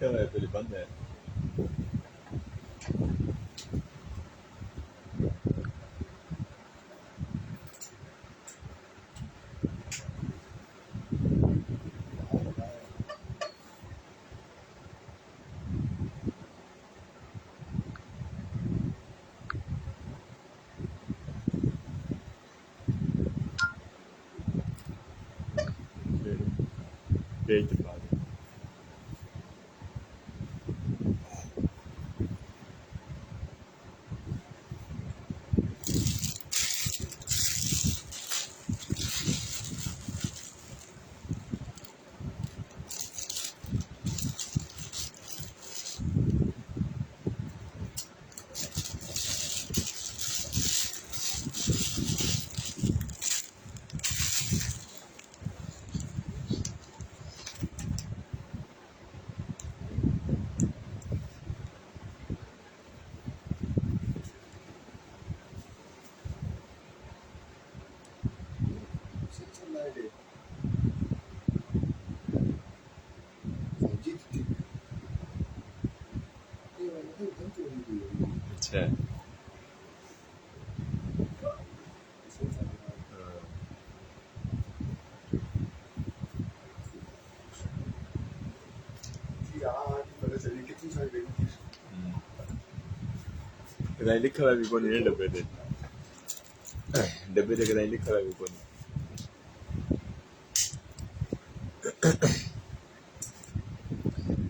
लिखा हुआ है, पहले बंद है। पेज दिखा दो। अच्छा है। कदाई लिखा हुआ भी कोई नहीं डब्बे थे, डब्बे थे कदाई लिखा हुआ भी कोई नहीं।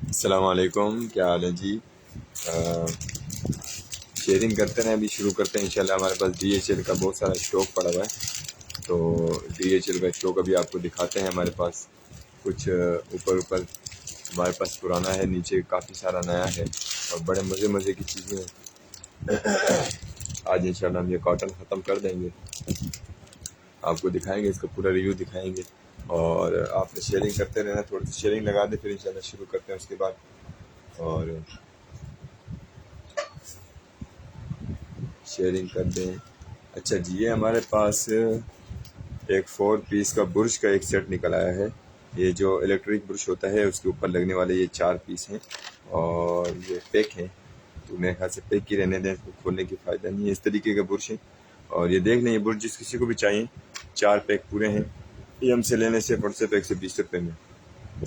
अस्सलाम वालेकुम, क्या हाल है जी। शेयरिंग करते हैं, अभी शुरू करते हैं इंशाल्लाह। हमारे पास DHL का बहुत सारा स्टॉक पड़ा हुआ है, तो DHL का स्टॉक अभी आपको दिखाते हैं। हमारे पास कुछ ऊपर हमारे पास पुराना है, नीचे काफ़ी सारा नया है और बड़े मज़े की चीज़ें हैं। आज इंशाल्लाह हम ये कॉटन ख़त्म कर देंगे, आपको दिखाएंगे, इसका पूरा रिव्यू दिखाएंगे। और आपने शेयरिंग करते रहना, थोड़ी सी शेयरिंग लगा दें, फिर इंशाल्लाह शुरू करते हैं उसके बाद। और शेयरिंग कर दें। अच्छा जी, ये हमारे पास एक 4 पीस का बुर्श का एक सेट निकल आया है। ये जो इलेक्ट्रिक बुर्श होता है उसके ऊपर लगने वाले ये 4 पीस हैं और ये पैक हैं, तो मेरे ख्याल से पैक ही रहने दें, इसको खोलने की फ़ायदा नहीं है। इस तरीके का बुर्श है और ये देख लें, ये बुर्श जिस किसी को भी चाहिए 4 पैक पूरे हैं। ये हमसे लेने से व्हाट्सएप 120 रुपये में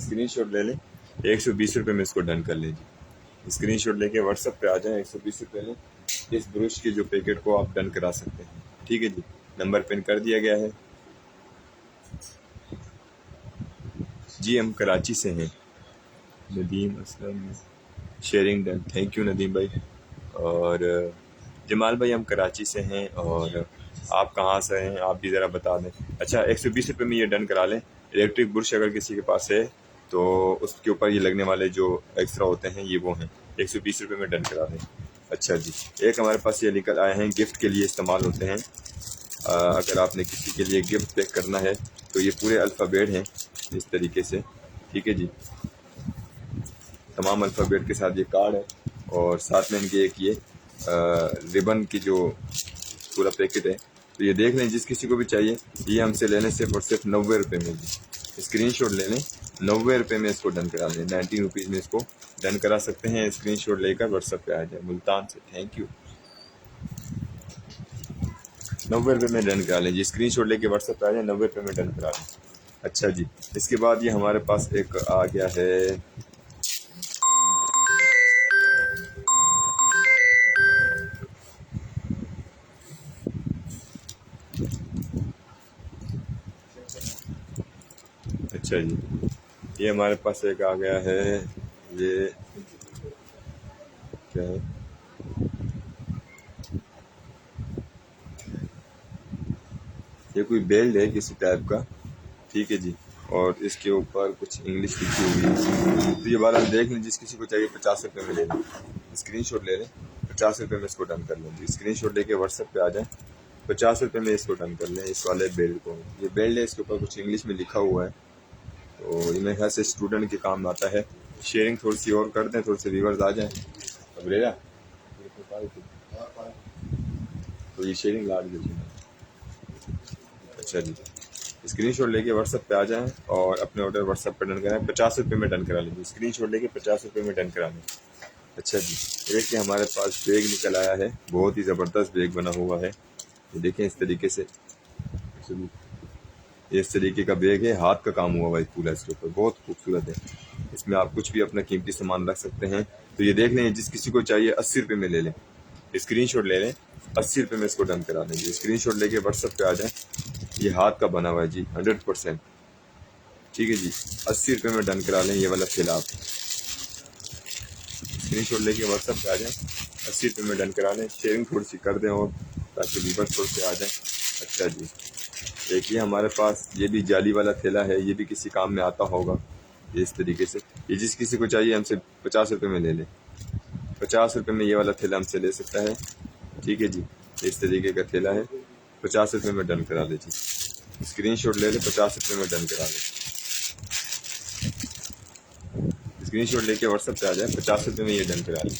स्क्रीनशॉट ले लें, 120 रुपये में इसको डन कर लें जी। स्क्रीनशॉट लेके व्हाट्सएप पे आ जाएं, 120 रुपये में इस ब्रश के जो पैकेट को आप डन करा सकते हैं। ठीक है जी, नंबर पिन कर दिया गया है जी। हम कराची से हैं, Nadeem Aslam. Sharing done, thank you Nadeem भाई। और जमाल भाई हम कराची से हैं, और आप कहाँ से हैं आप भी ज़रा बता दें। अच्छा, 120 रुपये में ये डन करा लें। इलेक्ट्रिक बुर्श अगर किसी के पास है तो उसके ऊपर ये लगने वाले जो एक्स्ट्रा होते हैं ये वो हैं, 120 रुपये में डन करा दें। अच्छा जी, एक हमारे पास ये निकल आए हैं, गिफ्ट के लिए इस्तेमाल होते हैं। अगर आपने किसी के लिए गिफ्ट पैक करना है तो ये पूरे अल्फ़ाबेट हैं इस तरीके से। ठीक है जी, तमाम अल्फ़ाबेट के साथ ये कार्ड है और साथ में इनके एक ये रिबन की जो पूरा पैकेट है। तो ये देख लें, जिस किसी को भी चाहिए, ये हमसे लेने सिर्फ और सिर्फ 90 रुपये में जी। स्क्रीनशॉट ले लें, 90 रुपये में इसको डन करा लें, 90 रुपीज़ में इसको डन करा सकते हैं। स्क्रीनशॉट लेकर व्हाट्सएप पे आ जाए, मुल्तान से, थैंक यू। 90 रुपये में डन करा लें जी, स्क्रीनशॉट लेके व्हाट्सएप पे आ जाए, 90 रुपये में डन करा लें। अच्छा जी, इसके बाद ये हमारे पास एक आ गया है, अच्छा जी, ये हमारे पास एक आ गया है, ये क्या है, ये कोई बेल्ट है किसी टाइप का। ठीक है जी, और इसके ऊपर कुछ इंग्लिश लिखी हुई है। तो ये बात आप देख लें, जिस किसी को चाहिए 50 रुपये में ले लें, स्क्रीनशॉट ले लें, 50 रुपये में इसको डन कर लें जी। स्क्रीनशॉट लेके व्हाट्सएप पे आ जाए, 50 रुपये में इसको डन कर लें इस वाले बेल्ट को। ये बेल्ट है, इसके ऊपर कुछ इंग्लिश में लिखा हुआ है, तो ये मेरे ख्याल से स्टूडेंट के काम आता है। शेयरिंग थोड़ी सी और कर दें, थोड़े से व्यूअर्स आ जाएँ। अब रेरा तो ये शेयरिंग ला दीजिए। अच्छा जी, स्क्रीनशॉट लेके व्हाट्सएप पे आ जाएं और अपने ऑर्डर व्हाट्सएप पे डन कराएं। 50 रुपये में डन करा लीजिए। स्क्रीनशॉट लेके 50 रुपये में डन करा लें। अच्छा जी, देखिए हमारे पास बैग निकल आया है, बहुत ही ज़बरदस्त बैग बना हुआ है। ये देखें इस तरीके से, इस तरीके का बैग है, हाथ का काम हुआ भाई पूरा इसके ऊपर, बहुत खूबसूरत है। इसमें आप कुछ भी अपना कीमती सामान रख सकते हैं। तो ये देख लें, जिस किसी को चाहिए 80 रुपये में ले लें, स्क्रीनशॉट ले लें, 80 रुपये में इसको डन करा लेंगे। स्क्रीनशॉट लेके व्हाट्सएप पे आ जाएं। ये हाथ का बना हुआ है जी, 100%। ठीक है जी, 80 रुपये में डन करा लें ये वाला थैला आप। स्क्रीनशॉट लेके व्हाट्सएप पे आ जाएं, 80 रुपये में डन करा लें। शेयरिंग थोड़ी सी कर दें और ताकि व्यूअर्स थोड़े से आ जाएं। अच्छा जी, देखिए हमारे पास ये भी जाली वाला थैला है, ये भी किसी काम में आता होगा। ये इस तरीके से, ये जिस किसी को चाहिए हमसे 50 रुपये में ले लें। 50 रुपये में ये वाला थैला हमसे ले सकता है। ठीक है जी, इस तरीके का थैला है, 50 रुपये में डन करा लीजिए। स्क्रीनशॉट ले लें, 50 रुपये में डन करा लें। स्क्रीनशॉट लेके व्हाट्सएप पे आ जाए, 50 रुपये में ये डन करा लें।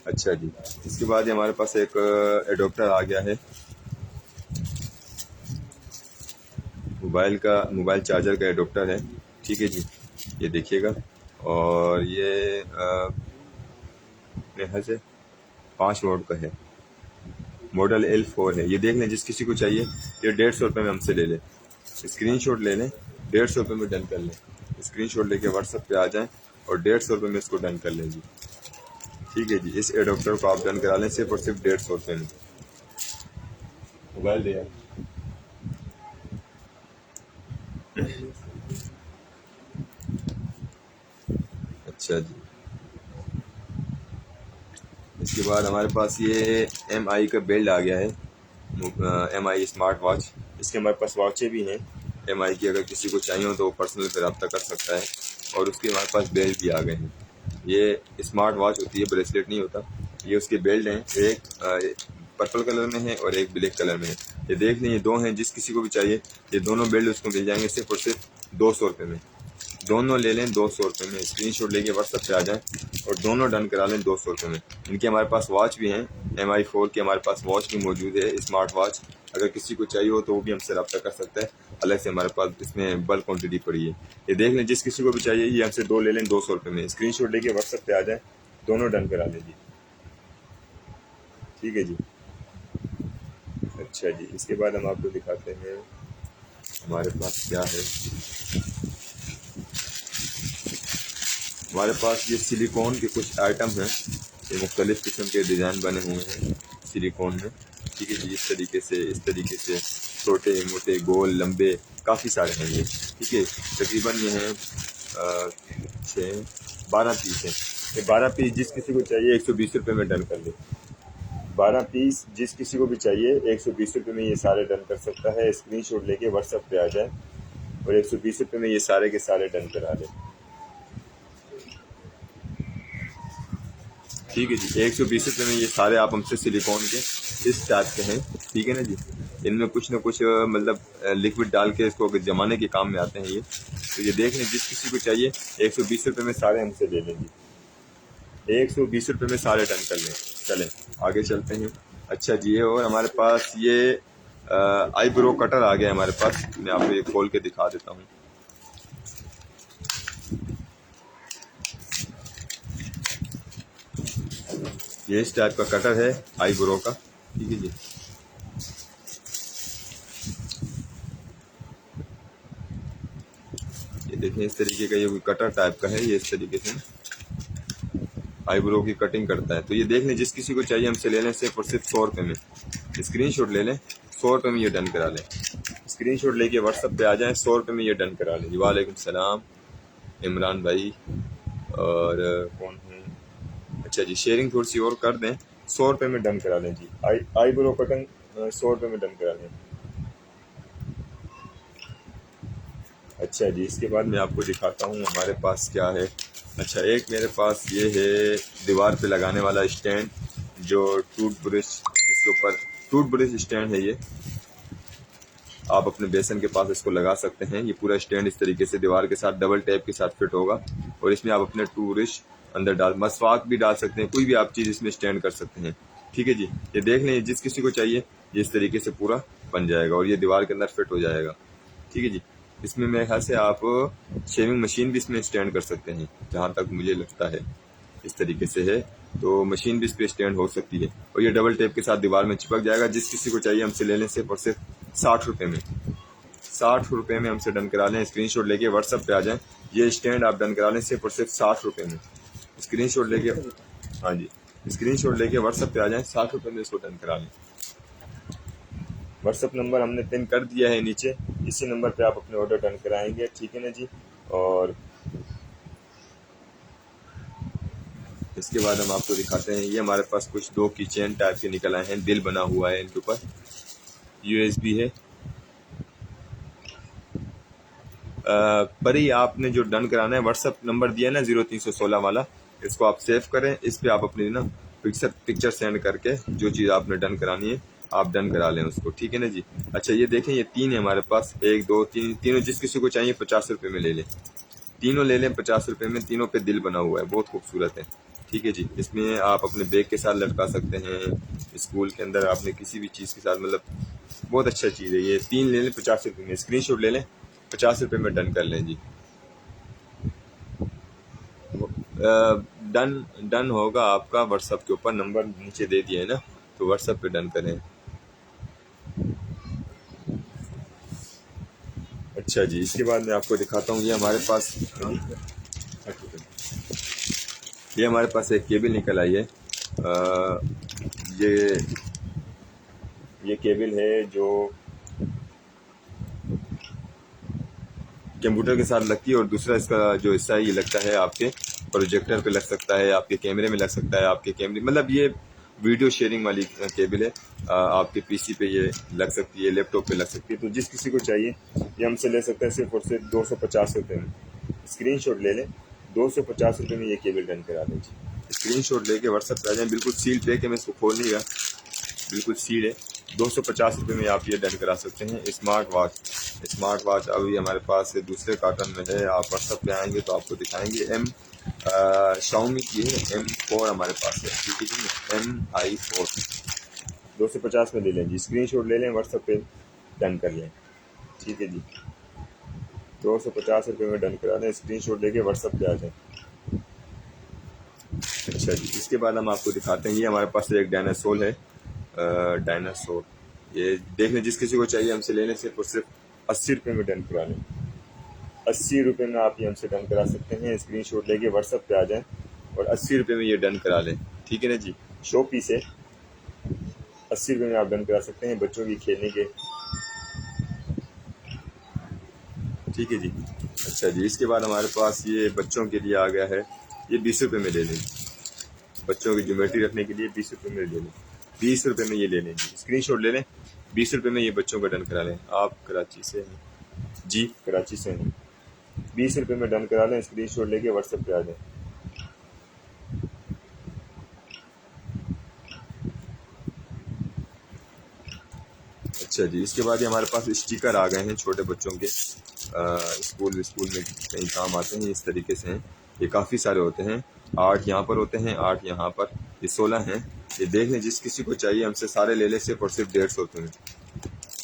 अच्छा जी, इसके बाद हमारे पास एक एडोप्टर आ गया है, मोबाइल चार्जर का एडोप्टर है। ठीक है जी, ये देखिएगा, और ये यहाँ से 5 वोल्ट का है, मॉडल L4 है। ये देख लें, जिस किसी को चाहिए ये 150 रुपये में हमसे ले लें। स्क्रीनशॉट ले लें, 150 रुपये में डन कर लें। स्क्रीनशॉट लेके व्हाट्सएप पे आ जाएं और 150 रुपये में इसको डन कर लें जी। ठीक है जी, इस एडोप्टर को आप डन करा लें सिर्फ और सिर्फ 150 रुपये में। मोबाइल दे यार। अच्छा जी, इसके बाद हमारे पास ये MI का बेल्ट आ गया है, MI स्मार्ट वॉच। इसके हमारे पास वॉचें भी हैं MI की, अगर किसी को चाहिए हो तो वो पर्सनल पे रब्ता कर सकता है। और उसके हमारे पास बेल्ट भी आ गए हैं। ये स्मार्ट वॉच होती है, ब्रेसलेट नहीं होता। ये उसके बेल्ट हैं, एक पर्पल कलर में है और एक ब्लैक कलर में है। ये देख लें, ये दो हैं, जिस किसी को भी चाहिए ये दोनों बेल्ट उसको मिल जाएंगे सिर्फ और सिर्फ 200 रुपये में। दोनों ले लें 200 रुपये में। स्क्रीनशॉट लेके व्हाट्सएप पे आ जाएं और दोनों डन करा लें 200 रुपये में। इनके हमारे पास वॉच भी हैं, MI4 की हमारे पास वॉच भी मौजूद है, स्मार्ट वॉच। अगर किसी को चाहिए हो तो वो भी हमसे रब्ता कर सकता है। अलग से हमारे पास इसमें बल्क क्वान्टिटी पड़ी है। ये देख लें, जिस किसी को भी चाहिए ये हमसे दो ले लें 200 रुपये में। स्क्रीनशॉट लेके व्हाट्सएप पे आ जाएं, दोनों डन करा लीजिए। ठीक है जी। अच्छा जी, इसके बाद हम आपको दिखाते हैं हमारे पास क्या है। हमारे पास ये सिलिकॉन के कुछ आइटम हैं, ये मुख्तलिफ़ किस्म के डिज़ाइन बने हुए हैं सिलिकॉन में। ठीक है जी, इस तरीके से छोटे मोटे गोल लंबे काफ़ी सारे हैं ये। ठीक है, तकरीबन ये हैं 12 पीस हैं। ये 12 पीस जिस किसी को चाहिए 120 रुपये में डन कर ले। 12 पीस जिस किसी को भी चाहिए 120 रुपये में ये सारे डन कर सकता है। स्क्रीनशॉट लेके व्हाट्सएप पे आ जाए और 120 रुपये में ये सारे के सारे डन करा लें। ठीक है जी, 120 रुपये में ये सारे आप हमसे सिलिकॉन के इस टाइप के हैं। ठीक है ना जी, इनमें कुछ ना कुछ मतलब लिक्विड डाल के इसको जमाने के काम में आते हैं ये। तो ये देख लें, जिस किसी को चाहिए 120 रुपये में सारे हमसे ले लेंगे। 120 रुपये में सारे डन कर लें। चलें आगे चलते हैं। अच्छा जी, और हमारे पास ये आईब्रो कटर आ गया हमारे पास। मैं आपको ये खोल के दिखा देता हूँ। ये इस टाइप का कटर है आईब्रो का। ठीक है जी, ये देखें इस तरीके का ये कटर टाइप का है। ये इस तरीके से आईब्रो की कटिंग करता है। तो ये देख लें, जिस किसी को चाहिए हमसे ले लें सिर्फ और सिर्फ 100 रुपये में। स्क्रीनशॉट ले लें, 100 रुपये में ये डन करा लें। स्क्रीनशॉट लेके व्हाट्सएप पे आ जाएं, 100 रुपये में ये डन करा लें। वालेकुम सलाम इमरान भाई, और कौन है? अच्छा जी, शेयरिंग थोड़ी सी और कर दें, 100 रुपये में डन करा लें जी। आईब्रो कटिंग 100 रुपये में डन करा लें। अच्छा जी, इसके बाद मैं आपको दिखाता हूँ हमारे पास क्या है। अच्छा, एक मेरे पास ये है दीवार पे लगाने वाला स्टैंड, जो टूथब्रश, जिसके ऊपर टूथब्रश स्टैंड है। ये आप अपने बेसन के पास इसको लगा सकते हैं। ये पूरा स्टैंड इस तरीके से दीवार के साथ डबल टैप के साथ फिट होगा और इसमें आप अपने टूथब्रश अंदर मसवाक भी डाल सकते हैं, कोई भी आप चीज़ इसमें स्टैंड कर सकते हैं। ठीक है जी, ये देख लें, जिस किसी को चाहिए ये इस तरीके से पूरा बन जाएगा और ये दीवार के अंदर फिट हो जाएगा। ठीक है जी। इसमें मेरे ख्याल से आप शेविंग मशीन भी इसमें स्टैंड कर सकते हैं, जहाँ तक मुझे लगता है इस तरीके से है, तो मशीन भी इस पर स्टैंड हो सकती है। और ये डबल टेप के साथ दीवार में चिपक जाएगा। जिस किसी को चाहिए हमसे ले लें सिर्फ और सिर्फ 60 रुपये में, 60 रुपये में हमसे डन करा लें। स्क्रीनशॉट लेके व्हाट्सएप पे आ जाएं। ये स्टैंड आप डन करा लें सिर्फ और सिर्फ 60 रुपये में। स्क्रीनशॉट लेके, हाँ जी, स्क्रीनशॉट लेके व्हाट्सएप पे आ जाएं, 60 रुपये में इसको डन करा लें। व्हाट्सएप नंबर हमने पिन कर दिया है नीचे, इसी नंबर पे आप अपने ऑर्डर डन कराएंगे, ठीक है ना जी। और इसके बाद हम आपको दिखाते हैं, ये हमारे पास कुछ 2 कीचेन टाइप के निकल आए हैं, दिल बना हुआ है इनके ऊपर, USB है। पर ही आपने जो डन कराना है, व्हाट्सएप नंबर दिया है ना 0316 वाला, इसको आप सेव करें। इस पे आप अपनी ना पिक्चर सेंड करके जो चीज़ आपने डन करानी है आप डन करा लें उसको, ठीक है ना जी। अच्छा ये देखें, ये 3 है हमारे पास, 1 2 3, तीनों जिस किसी को चाहिए 50 रुपये में ले लें, तीनों ले लें 50 रुपये में। तीनों पे दिल बना हुआ है, बहुत खूबसूरत है, ठीक है जी। इसमें आप अपने बैग के साथ लटका सकते हैं, स्कूल के अंदर आपने किसी भी चीज़ के साथ, मतलब बहुत अच्छा चीज़ है ये। 3 ले लें 50 रुपये में, स्क्रीनशॉट ले लें, 50 रुपये में डन कर लें जी। डन होगा आपका व्हाट्सएप के ऊपर, नंबर नीचे दे दिया है ना, तो व्हाट्सएप पे डन करें। अच्छा जी, इसके बाद मैं आपको दिखाता हूँ, ये हमारे पास एक केबल निकल आई है। ये केबल है जो कंप्यूटर के साथ लगती है, और दूसरा इसका जो हिस्सा है ये लगता है आपके प्रोजेक्टर पे लग सकता है, आपके कैमरे में लग सकता है, आपके कैमरे, मतलब ये वीडियो शेयरिंग वाली केबल है। आपके पीसी पे ये लग सकती है, लैपटॉप पे लग सकती है। तो जिस किसी को चाहिए ये हमसे ले सकते हैं सिर्फ और सिर्फ 250 रुपये में। स्क्रीनशॉट ले लें, 250 रुपये में ये केबल डन करा दें जी। स्क्रीनशॉट लेके व्हाट्सएप पे आ जाएं, बिल्कुल सील पैक है, मैं इसको खोल नहीं रहा, बिल्कुल सील है। 250 रुपये में आप ये डन करा सकते हैं। स्मार्ट वॉच अभी हमारे पास दूसरे कार्टन में है, आप व्हाट्सएप पे आएंगे तो आपको दिखाएंगे। Xiaomi की है, M4 हमारे पास है, ठीक है, MI4 250 में ले लें जी। स्क्रीनशॉट ले लें, व्हाट्सएप पे डन कर लें, ठीक है जी। 250 रुपये में डन करा दें, स्क्रीनशॉट लेके व्हाट्सएप पे आ जाए। अच्छा जी, इसके बाद हम आपको दिखाते हैं, ये हमारे पास एक डायनासोर है, डायनासोर। ये देख लें, जिस किसी को चाहिए हमसे लेने, सिर्फ और सिर्फ 80 रुपये में डन करा लें। 80 रुपये में आप ये हमसे डन करा सकते हैं। स्क्रीनशॉट लेके व्हाट्सएप पे आ जाएं और 80 रुपये में ये डन करा लें, ठीक है ना जी। शो पीस है, 80 रुपये में आप डन करा सकते हैं, बच्चों की खेलने के, ठीक है जी। अच्छा जी, इसके बाद हमारे पास ये बच्चों के लिए आ गया है, ये 20 रुपये में ले लें, बच्चों की ज्योमेट्री रखने के लिए 20 रुपये में ले लें, 20 रुपये में ये ले लें जी। स्क्रीनशॉट ले लें, 20 रुपये में ये बच्चों का डन करा लें। आप कराची से हैं जी? कराची से हैं, 20 रुपये में डन करा लें। स्क्रीनशॉट लेके व्हाट्सएप पे आ जाएं। अच्छा जी, इसके बाद ये हमारे पास स्टिकर आ गए हैं छोटे बच्चों के, स्कूल में कहीं काम आते हैं, इस तरीके से हैं। ये काफ़ी सारे होते हैं, 8 यहाँ पर होते हैं, 8 यहाँ पर, ये 16 हैं। ये देख लें, जिस किसी को चाहिए हमसे सारे ले लें, सिर्फ और सिर्फ 150 रुपये में,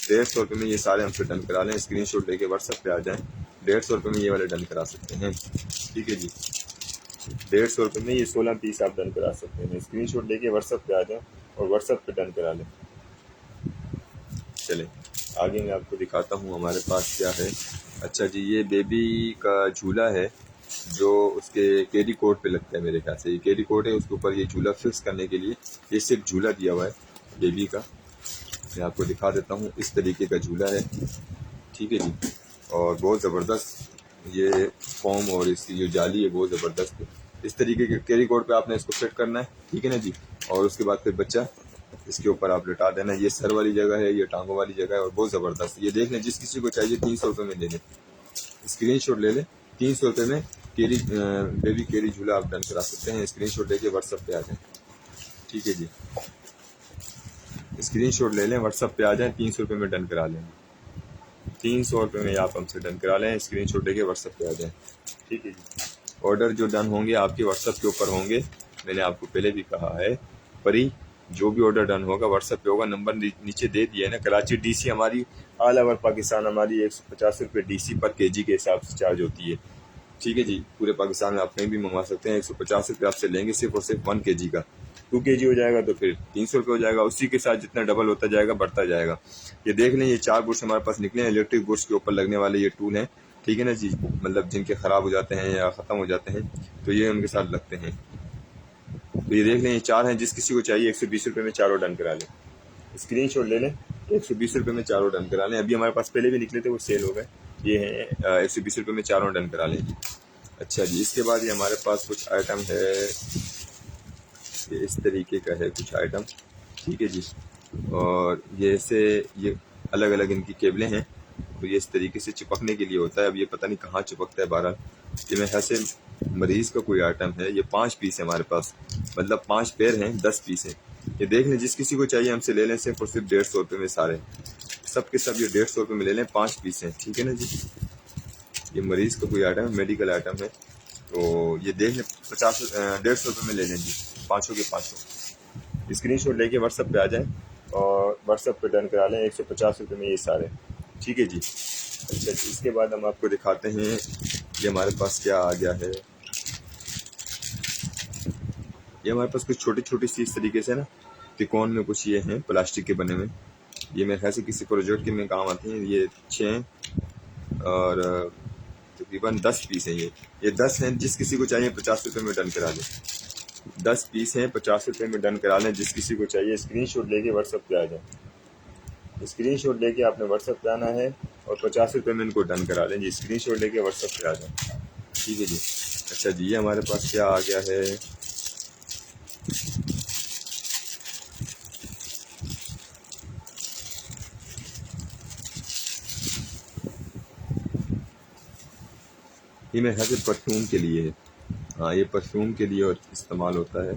150 रुपये में ये सारे हमसे डन करा लें। स्क्रीनशॉट लेके व्हाट्सएप पे आ जाएं, 150 रुपये में ये वाले डन करा सकते हैं, ठीक है जी। 150 रुपये में ये 16 पीस आप डन करा सकते हैं। स्क्रीनशॉट लेके व्हाट्सएप पे आ जाएं और व्हाट्सएप पे डन करा लें। चलें आगे मैं आपको दिखाता हूँ हमारे पास क्या है। अच्छा जी, ये बेबी का झूला है जो उसके कैरी कोट पे लगता है, मेरे ख्याल से ये कैरी कोट है, उसके ऊपर ये झूला फिक्स करने के लिए ये सिर्फ झूला दिया हुआ है बेबी का। मैं आपको दिखा देता हूँ, इस तरीके का झूला है, ठीक है जी। और बहुत ज़बरदस्त ये फॉर्म और इसकी जो जाली है बहुत ज़बरदस्त है। इस तरीके के कैरी कोट पे आपने इसको फिट करना है, ठीक है ना जी। और उसके बाद फिर बच्चा इसके ऊपर आप लिटा देना। ये सर वाली जगह है, ये टांगों वाली जगह है, और बहुत ज़बरदस्त। ये देख लें, जिस किसी को चाहिए 300 रुपये में ले लें, स्क्रीनशॉट ले लें, 300 रुपये में बेबी कैरी झूला आप डन करा सकते हैं। स्क्रीनशॉट लेके व्हाट्सएप पे आ जाएं, ठीक है जी। स्क्रीनशॉट ले लें, व्हाट्सएप पे आ जाएं, 300 रुपये में डन करा लें, 300 रुपये में आप हमसे डन करा लें। स्क्रीनशॉट लेके व्हाट्सएप पे आ जाएं, ठीक है जी। ऑर्डर जो डन होंगे आपके व्हाट्सएप के ऊपर होंगे, मैंने आपको पहले भी कहा है। परी जो भी ऑर्डर डन होगा व्हाट्सएप पे होगा, नंबर नीचे दे दिया है ना। कराची डीसी हमारी ऑल ओवर पाकिस्तान हमारी 150 रुपये डीसी पर केजी के हिसाब से चार्ज होती है। ठीक है जी, पूरे पाकिस्तान में आप कहीं भी मंगवा सकते हैं। 150 रुपये आपसे लेंगे सिर्फ और सिर्फ 1 kg का। 2 kg हो जाएगा तो फिर 300 रुपये हो जाएगा। उसी के साथ जितना डबल होता जाएगा बढ़ता जाएगा। ये देख लें, ये 4 बुर्श हमारे पास निकले हैं। इलेक्ट्रिक बुर्श के ऊपर लगने वाले ये टूल हैं, ठीक है ना जी। मतलब जिनके ख़राब हो जाते हैं या ख़त्म हो जाते हैं तो ये उनके साथ लगते हैं। तो ये देख लें, ये 4 हैं। जिस किसी को चाहिए 120 रुपये में चारों डन करा लें। स्क्रीनशॉट ले लें, 120 रुपये में चारों डन करा लें। अभी हमारे पास पहले भी निकले थे, वो सेल हो गए। ये हैं 120 रुपये में चारों डन करा लें जी। अच्छा जी, इसके बाद ये हमारे पास कुछ आइटम है, ये इस तरीके का है कुछ आइटम, ठीक है जी। और ये ऐसे ये अलग अलग इनकी केबलें हैं, तो ये इस तरीके से चिपकने के लिए होता है। अब ये पता नहीं कहाँ चिपकता है। बहरहाल ये मेरे ख्याल से मरीज़ का कोई आइटम है। ये 5 पीस है हमारे पास, मतलब 5 पेयर हैं, 10 पीस हैं। ये देख लें, जिस किसी को चाहिए हमसे ले लें सिर्फ और सिर्फ 150 रुपये में सारे, सब के सब ये 150 रुपये में ले लें। 5 पीस हैं, ठीक है ना जी। ये मरीज़ का कोई आइटम है, मेडिकल आइटम है। तो ये देख लें 150 रुपये में ले लें जी, 500 के 500। स्क्रीनशॉट लेके व्हाट्सएप पे आ जाएं और व्हाट्सएप पे डन करा लें। 150 रुपये में ये सारे, ठीक है जी। अच्छा जी, इसके बाद हम आपको दिखाते हैं ये हमारे पास क्या आ गया है। ये हमारे पास कुछ छोटी छोटी सी इस तरीके से ना त्रिकोण में कुछ ये हैं प्लास्टिक के बने हुए। ये मेरे ख्याल से किसी प्रोजेक्ट के में काम आते हैं। ये 6 और तकरीबन 10 पीस हैं। ये 10 हैं। जिस किसी को चाहिए 50 रुपये में डन करा लें। 10 पीस हैं, 50 रुपये में डन करा लें। जिस किसी को चाहिए स्क्रीनशॉट लेके व्हाट्सएप पे आ जाए। स्क्रीनशॉट लेके आपने व्हाट्सएप पे आना है और 50 रुपये में इनको डन करा लें जी। स्क्रीनशॉट लेके व्हाट्सएप पे आ जाए, ठीक है जी। अच्छा जी, ये हमारे पास क्या आ गया है। ये मेरे ख्याल से परफ्यूम के लिए है। हाँ, ये परफ्यूम के लिए और इस्तेमाल होता है,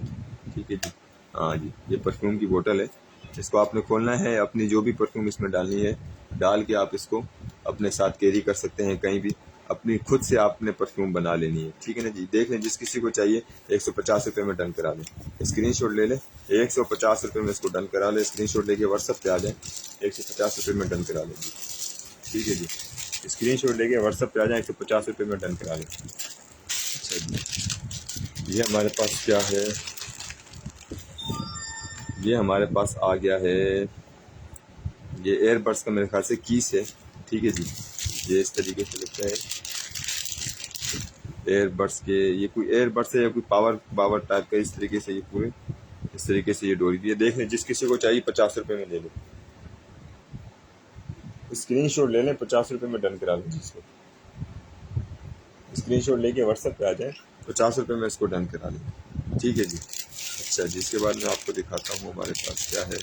ठीक है जी। हाँ जी, ये परफ्यूम की बोतल है। इसको आपने खोलना है, अपनी जो भी परफ्यूम इसमें डालनी है डाल के आप इसको अपने साथ कैरी कर सकते हैं कहीं भी। अपनी खुद से आपने परफ्यूम बना लेनी है, ठीक है ना जी। देख लें, जिस किसी को चाहिए 150 रुपये में डन करा लें। स्क्रीनशॉट ले लें, 150 रुपये में इसको डन करा लें। स्क्रीनशॉट लेके व्हाट्सएप पे आ जाएँ, 150 रुपये में डन करा लें जी, ठीक है जी। स्क्रीनशॉट लेके व्हाट्सएप पे आ जाए, 150 रुपये में डन करा लें। अच्छा जी, ये हमारे पास क्या है। ये हमारे पास आ गया है, ये एयरबड्स का मेरे ख्याल से कीस है, ठीक है जी। ये इस तरीके से लगता है एयरबड्स के। ये कोई एयरबड्स है या कोई पावर टाइप का, इस तरीके से ये पूरे इस तरीके से ये डोरी दी है। देख लें, जिस किसी को चाहिए 50 रुपये में ले लें। स्क्रीनशॉट ले लें, 50 रुपये में डन करा लें जिसको। स्क्रीनशॉट लेके व्हाट्सएप पे आ जाए, 50 रुपये में इसको डन करा लें, ठीक है जी। अच्छा जी, इसके बाद मैं आपको दिखाता हूँ हमारे पास क्या है।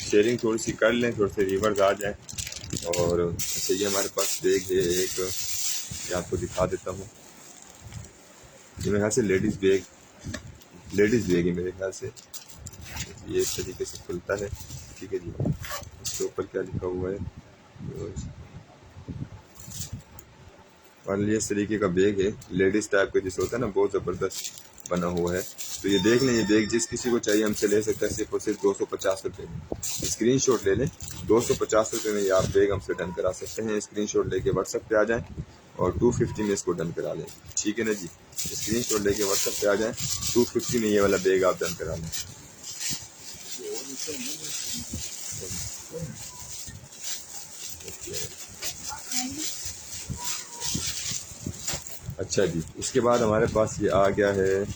शेयरिंग थोड़ी सी कर लें, थोड़े से रिवर्स आ जाए। और अच्छा, ये हमारे पास बैग है एक, ये आपको दिखा देता हूँ। ये मेरे ख्याल से लेडीज़ बैग है मेरे ख्याल से। ये इस तरीके से खुलता है, ठीक है जी। इसके ऊपर क्या लिखा हुआ है, और ये इस तरीके का बैग है, लेडीज़ टाइप का जैसे होता है ना, बहुत ज़बरदस्त बना हुआ है। तो ये देख लें, ये बैग जिस किसी को चाहिए हमसे ले सकता है सिर्फ और सिर्फ 250 रुपये में। स्क्रीनशॉट ले लें, 250 रुपये में ये आप बैग हमसे डन करा सकते हैं। स्क्रीनशॉट लेके व्हाट्सएप पे आ जाएं और 250 में इसको डन करा लें, ठीक है ना जी। स्क्रीनशॉट लेके व्हाट्सएप पे आ जाएं, 250 में ये वाला बैग आप डन करा लें। अच्छा जी, उसके बाद हमारे पास ये आ गया है।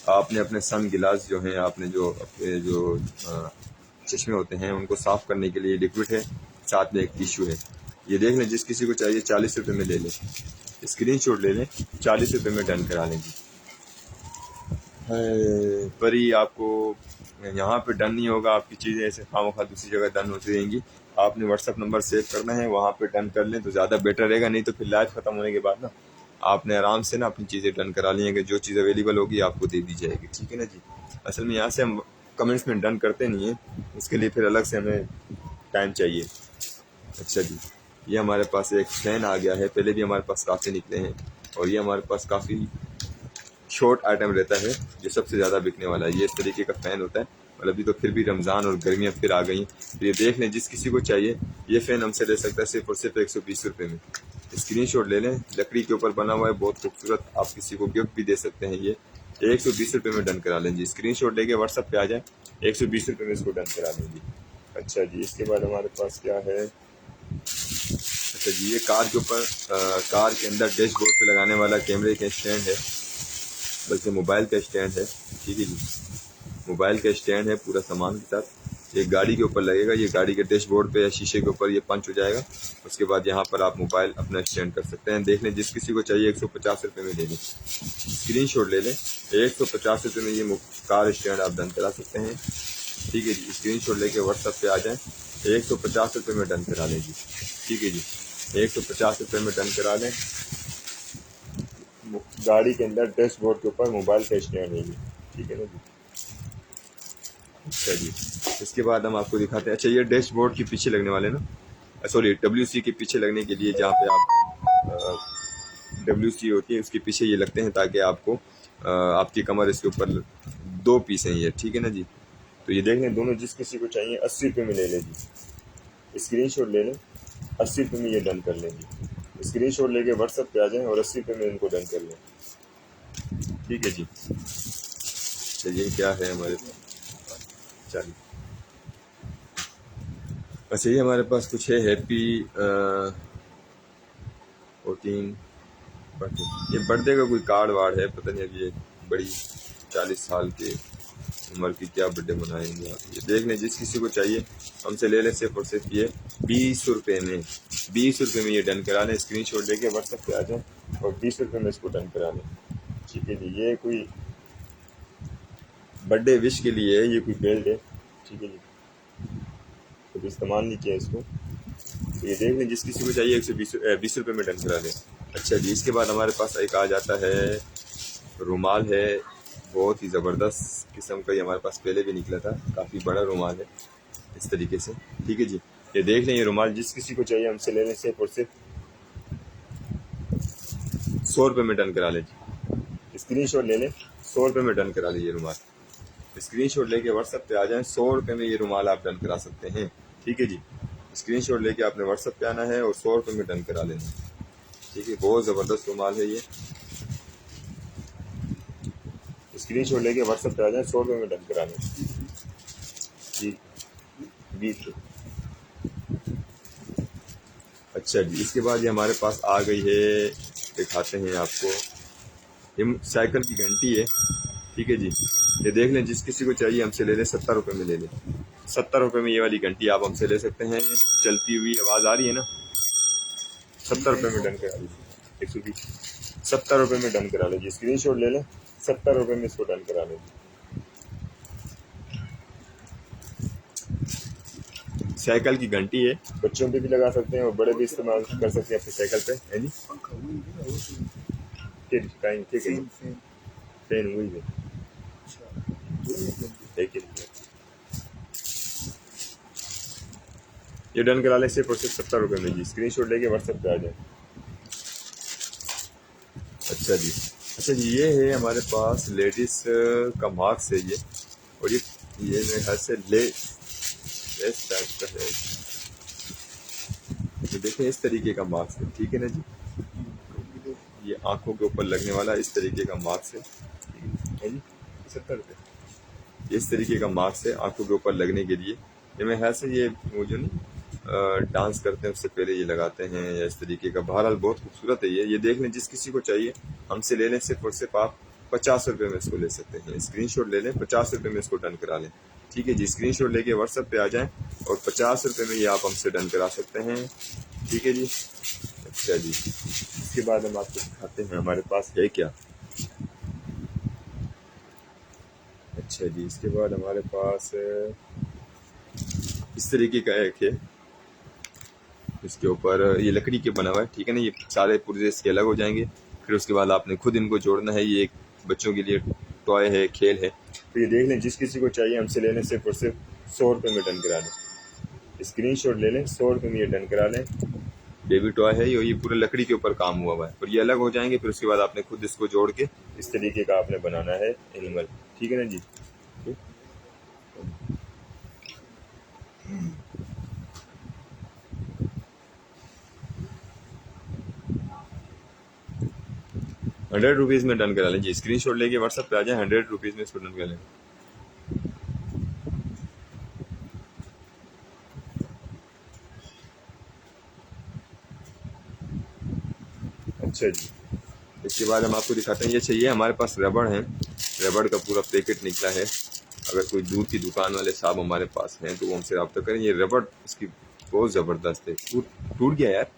आपने अपने सन गिलास जो हैं, आपने जो अपने जो चश्मे होते हैं उनको साफ़ करने के लिए लिक्विड है, साथ में एक टिश्यू है। ये देख लें, जिस किसी को चाहिए 40 रुपये में ले लें। स्क्रीनशॉट ले लें, 40 रुपये में डन करा लेंगे। पर ही आपको यहाँ पे डन नहीं होगा, आपकी चीज़ें ऐसे खामोखा दूसरी जगह डन होती रहेंगी। आपने व्हाट्सअप नंबर सेव करना है, वहाँ पे डन कर लें तो ज़्यादा बेटर रहेगा। नहीं तो फिर लाइव ख़त्म होने के बाद ना आपने आराम से ना अपनी चीज़ें डन करा ली हैं कि जो चीज़ अवेलेबल होगी आपको दे दी जाएगी, ठीक है ना जी। असल में यहाँ से हम कमेंट्स में डन करते नहीं हैं, उसके लिए फिर अलग से हमें टाइम चाहिए। अच्छा जी, ये हमारे पास एक फैन आ गया है। पहले भी हमारे पास काफ़ी निकले हैं और ये हमारे पास काफ़ी शॉर्ट आइटम रहता है जो सबसे ज़्यादा बिकने वाला है। ये इस तरीके का फ़ैन होता है, और अभी तो फिर भी रमज़ान और गर्मियाँ फिर आ गई। तो ये देख लें, जिस किसी को चाहिए ये फ़ैन हमसे ले सकता है सिर्फ और सिर्फ 120 रुपये में। स्क्रीनशॉट ले लें, लकड़ी के ऊपर बना हुआ है, बहुत खूबसूरत, आप किसी को गिफ्ट भी दे सकते हैं। ये 120 रुपये में डन करा लें जी। स्क्रीनशॉट लेके व्हाट्सएप पे आ जाए, 120 रुपये में इसको डन करा लें जी। अच्छा जी, इसके बाद हमारे पास क्या है, अच्छा जी, ये कार के ऊपर कार के अंदर डैशबोर्ड पे लगाने वाला कैमरे का स्टैंड है, बल्कि मोबाइल का स्टैंड है। ठीक है जी, मोबाइल का स्टैंड है पूरा सामान के साथ। ये गाड़ी के ऊपर लगेगा, ये गाड़ी के डैशबोर्ड पे या शीशे के ऊपर ये पंच हो जाएगा। उसके बाद यहाँ पर आप मोबाइल अपना स्टैंड कर सकते हैं। देख लें, जिस किसी को चाहिए 150 रुपये में ले लें, स्क्रीनशॉट ले लें। 150 रुपये में ये कार स्टैंड आप डन करा सकते हैं। ठीक है जी, स्क्रीनशॉट लेके व्हाट्सएप पे आ जाएं, 150 रुपये में डन करा लें जी। ठीक है जी, 150 रुपये में डन करा लें। गाड़ी के अंदर डैशबोर्ड के ऊपर मोबाइल का स्टैंड है जी। ठीक है ना जी। अच्छा जी, इसके बाद हम आपको दिखाते हैं। अच्छा, ये डैशबोर्ड के पीछे लगने वाले ना, सॉरी WC के पीछे लगने के लिए, जहाँ पे आप WC होती है उसके पीछे ये लगते हैं, ताकि आपको आपकी कमर इसके ऊपर 2 पीस हैं ये। ठीक है ना जी। तो ये देख लें, दोनों जिस किसी को चाहिए 80 रुपये में ले लें जी। स्क्रीनशॉट ले लें, 80 रुपये में ये डन कर लें जी। स्क्रीनशॉट लेके व्हाट्सएप पे आ जाएं और 80 रुपये में इनको डन कर लें। ठीक है जी। चलिए, क्या है हमारे पास, चलिए। अच्छा, ये हमारे पास कुछ है, हैप्पी 14 बर्थडे। ये बर्थडे का कोई कार्ड वार्ड है, पता नहीं। अभी ये बड़ी 40 साल के उम्र की क्या बर्थडे मनाएंगे आप। ये देख लें, जिस किसी को चाहिए हमसे ले लें सिर्फ और सिर्फ ये 20 रुपये में। 20 रुपये में ये डन करा लें। स्क्रीनशॉट लेके व्हाट्सएप पे आ जाएं और 20 रुपये में इसको डन करा लें। ठीक है जी, ये कोई बर्थडे विश के लिए है, ये कोई बेल्ट है। ठीक है जी, तो इस्तेमाल नहीं किया इसको। तो ये देख लें, जिस किसी को चाहिए 120 रुपये में डन करा लें। अच्छा जी, इसके बाद हमारे पास एक आ जाता है रुमाल है, बहुत ही ज़बरदस्त किस्म का। ये हमारे पास पहले भी निकला था, काफ़ी बड़ा रुमाल है इस तरीके से। ठीक है जी, ये देख लें, ये रुमाल जिस किसी को चाहिए हमसे ले लें सिर्फ और सिर्फ 100 रुपये में डन करा लें जी। स्क्रीनशॉट ले लें, 100 रुपये में डन करा लें ये रुमाल। स्क्रीनशॉट लेके व्हाट्सएप पे आ जाएं, 100 रुपये में ये रुमाल आप डन करा सकते हैं। ठीक है जी, स्क्रीनशॉट लेके आपने व्हाट्सएप पे आना है और 100 रुपये में डन करा लेना। ठीक है, बहुत ज़बरदस्त रुमाल है ये। स्क्रीनशॉट लेके व्हाट्सएप पे आ जाएं, 100 रुपये में डन करा लें जी। 20। अच्छा जी, इसके बाद ये हमारे पास आ गई है, दिखाते हैं आपको, ये साइकिल की घंटी है। ठीक है जी, ये देख लें, जिस किसी को चाहिए हमसे ले लें, 70 रुपये में ले लें। 70 रुपये में ये वाली घंटी आप हमसे ले सकते हैं। चलती हुई आवाज़ आ रही है ना, 70 रुपये में डन करा लीजिए। 120, 70 रुपये में डन करा लीजिए। स्क्रीनशॉट ले लें, 70 रुपये में इसको डन करा लीजिए। साइकिल की घंटी है, बच्चों पे भी लगा सकते हैं और बड़े भी इस्तेमाल कर सकते हैं अपनी साइकिल पे, है जी। ठीक है, फैन हुई है। ये डन करा लें सिर्फ और सिर्फ 70 रुपये में जी। स्क्रीनशॉट लेके व्हाट्सएप पे आ जाए। अच्छा जी, अच्छा जी, ये है हमारे पास लेडीज़ का मास्क है ये, और ये मेरे ख्याल से इस टाइप का है। तो देखें, इस तरीके का मास्क है। ठीक है ना जी, ये आंखों के ऊपर लगने वाला इस तरीके का मास्क है जी। 70 रुपये इस तरीके का मास्क है आंखों के ऊपर लगने के लिए। ये मेरे ख्याल से ये वो जो नहीं डांस करते हैं उससे पहले ये लगाते हैं, या इस तरीके का। बहरहाल बहुत खूबसूरत है ये देख लें, जिस किसी को चाहिए हमसे ले लें, सिर्फ और सिर्फ आप 50 रुपये में इसको ले सकते हैं। स्क्रीनशॉट ले लें, 50 रुपये में इसको डन करा लें। ठीक है जी, स्क्रीनशॉट लेके व्हाट्सएप पे आ जाएं और 50 रुपये में ये आप हमसे डन करा सकते हैं। ठीक है जी। अच्छा जी, इसके बाद हम आपको दिखाते हैं हमारे पास है क्या। अच्छा जी, इसके बाद हमारे पास इस तरीके का एक है, इसके ऊपर ये लकड़ी के बना हुआ है। ठीक है ना, ये सारे पुर्जे इसके अलग हो जाएंगे। फिर उसके बाद आपने खुद इनको जोड़ना है। ये एक बच्चों के लिए टॉय है, खेल है। तो ये देख लें, जिस किसी को चाहिए हमसे ले लें, सिर्फ और सिर्फ 100 रुपये में डन करा लें। स्क्रीनशॉट ले लें, 100 रुपये में ये डन करा लें। बेबी टॉय है ये पूरा लकड़ी के ऊपर काम हुआ है, और ये अलग हो जाएंगे। फिर उसके बाद आपने खुद इसको जोड़ के इस तरीके का आपने बनाना है एनिमल, ठीक है ना जी। 100 रुपीज़ में डन करा लें जी। स्क्रीन शॉट लेके व्हाट्सअप पे आ जाए, 100 रुपीज़ में इसको डन कर लें। अच्छा जी, इसके बाद हम आपको दिखाते हैं। ये चाहिए हमारे पास रबड़ है, रबड़ का पूरा पैकेट निकला है। अगर कोई दूध की दुकान वाले साहब हमारे पास हैं तो वो हमसे रब्ता करें। ये रबड़ इसकी बहुत ज़बरदस्त है। टूट गया यार,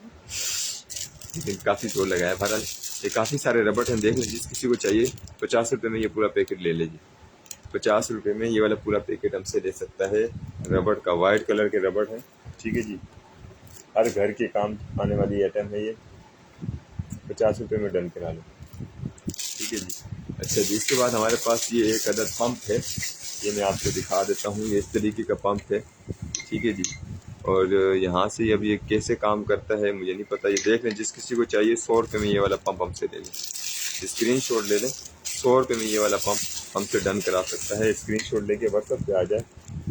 लेकिन काफ़ी जोर लगा है। बहरहाल ये काफ़ी सारे रबड़ हैं, देख लें जिस किसी को चाहिए 50 रुपये में ये पूरा पैकेट ले लीजिए। 50 रुपये में ये वाला पूरा पैकेट हमसे ले सकता है। रबड़ का वाइट कलर के रबड़ है, ठीक है जी। हर घर के काम आने वाली आइटम है ये। 50 रुपये में डन करा लो, ठीक है जी। अच्छा जी, इसके बाद हमारे पास ये एक अदद पंप है, ये मैं आपको दिखा देता हूँ। ये इस तरीके का पंप है, ठीक है जी। और यहाँ से अब ये कैसे काम करता है मुझे नहीं पता। ये देख लें जिस किसी को चाहिए 100 रुपये में ये वाला पंप हमसे ले लें। स्क्रीन शॉट ले लें, 100 रुपये में ये वाला पंप हमसे डन करा सकता है। स्क्रीन शॉट लेके व्हाट्सएप पे आ जाए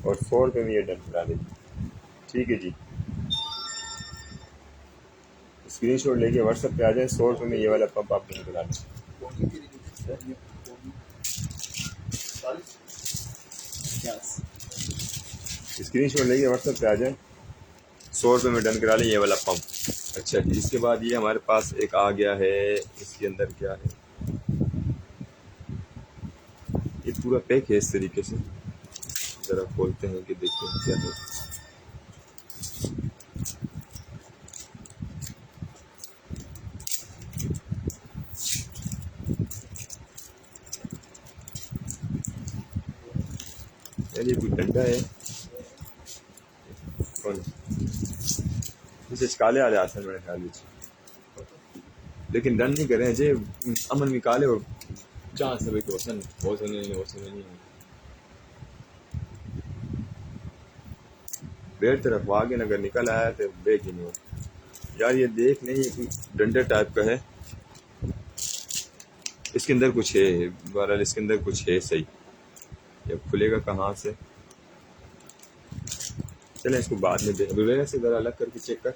और 100 रुपये में ये डन करा लें, ठीक है जी। स्क्रीन शॉट लेके व्हाट्सएप पे आ जाए, 100 रुपये में ये वाला पंप आप डन करा लें। स्क्रीन शॉट लेके व्हाट्सएप पे आ जाए, 100 रुपये में डन करा लें ये वाला पंप। अच्छा जी, इसके बाद ये हमारे पास एक आ गया है। इसके अंदर क्या है, ये पूरा पैक है इस तरीके से। ज़रा खोलते हैं कि देखते हैं क्या है। यार ये कोई डंडा है, कौन इसे काले वाले आसन मेरे ख्याल में, लेकिन डन नहीं कर रहे हैं जे अमन में काले और जहाँ से भाई वसन नहीं बेर तरफ वो आगे अगर निकल आया तो बेग ही नहीं हो यार। ये देख नहीं, ये डंडे टाइप का है, इसके अंदर कुछ है। बहरहाल इसके अंदर कुछ है सही। ये खुलेगा कहाँ से, चलें इसको बाद में देख से ज़रा अलग करके चेक कर।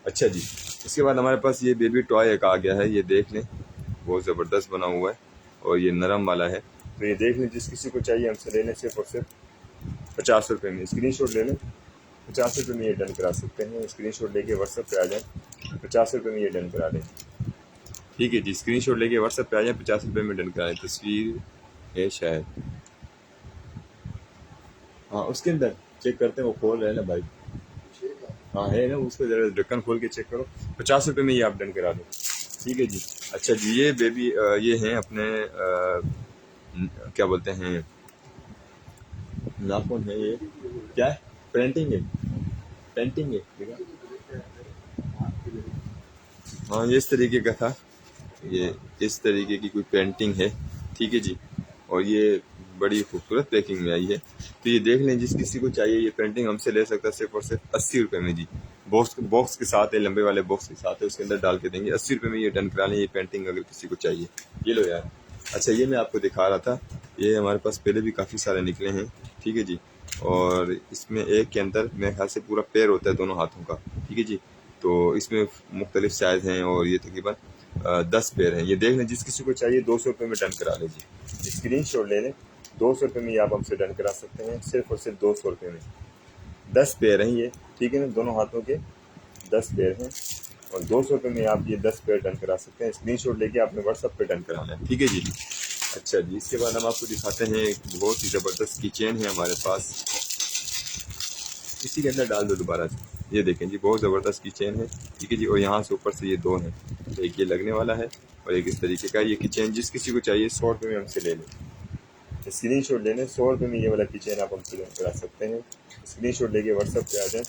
अच्छा जी, इसके बाद हमारे पास ये बेबी टॉय एक आ गया है। ये देख लें, बहुत ज़बरदस्त बना हुआ है और ये नरम वाला है। तो ये देख लें जिस किसी को चाहिए हमसे ले लें, सिर्फ और सिर्फ 50 रुपये में। स्क्रीन शॉट ले लें, 50 रुपये में ये डन करा सकते हैं। स्क्रीन शॉट लेके व्हाट्सएप पे आ जाएँ, 50 रुपये में ये डन करा लें, ठीक है जी। स्क्रीन शॉट लेके व्हाट्सएप पे आ जाए, 50 रुपये में डन कराएं। तस्वीर है शायद, हाँ उसके अंदर चेक करते हैं, वो खोल रहे हैं ना भाई, हाँ है ना, उसको जरा ढक्कन खोल के चेक करो। 50 रुपये में ये आप डन करा दो, ठीक है जी। अच्छा जी, ये बेबी ये हैं अपने क्या बोलते हैं, नाखून है। ये क्या है, पेंटिंग है, पेंटिंग है, हाँ ये इस तरीके का था। ये इस तरीके की कोई पेंटिंग है, ठीक है जी। और ये बड़ी खूबसूरत पैकिंग में आई है। तो ये देख लें जिस किसी को चाहिए ये पेंटिंग हमसे ले सकता है सिर्फ और सिर्फ 80 रुपये में जी। बॉक्स के साथ है, लंबे वाले बॉक्स के साथ है, उसके अंदर डाल के देंगे। 80 रुपये में ये डन करा लें ये पेंटिंग अगर किसी को चाहिए। ये लो यार। अच्छा, ये मैं आपको दिखा रहा था, ये हमारे पास पहले भी काफ़ी सारे निकले हैं, ठीक है जी। और इसमें एक के अंदर मेरे ख्याल से पूरा पैर होता है दोनों हाथों का, ठीक है जी। तो इसमें मुख्तलिफ साइज़ हैं और ये तकरीबन 10 पैर हैं। ये देख लें जिस किसी को चाहिए 200 रुपये में डन करा लीजिए। स्क्रीन शॉट ले लें, 200 रुपये में ये आप हमसे डन करा सकते हैं, सिर्फ और सिर्फ 200 रुपये में। 10 पैर हैं ये, ठीक है ना, दोनों हाथों के 10 पैर हैं और 200 रुपये में आप ये 10 पैर डन करा सकते हैं। स्क्रीन शॉट लेके आपने व्हाट्सएप पे डन कराना है, ठीक है जी। अच्छा जी, इसके बाद हम आपको दिखाते हैं एक बहुत ही ज़बरदस्त किचन है हमारे पास। इसी के अंदर डाल दो दोबारा से। ये देखें जी, बहुत ज़बरदस्त किचन है, ठीक है जी। और यहाँ से ऊपर से ये दो हैं, एक ये लगने वाला है और एक इस तरीके का। ये किचन जिस किसी को चाहिए 100 रुपये में हमसे ले लें। स्क्रीन शॉट लेने, 100 रुपये में ये वाला किचन आप हमसे करा सकते हैं। स्क्रीन शॉट लेके व्हाट्सएप पे आ जाए,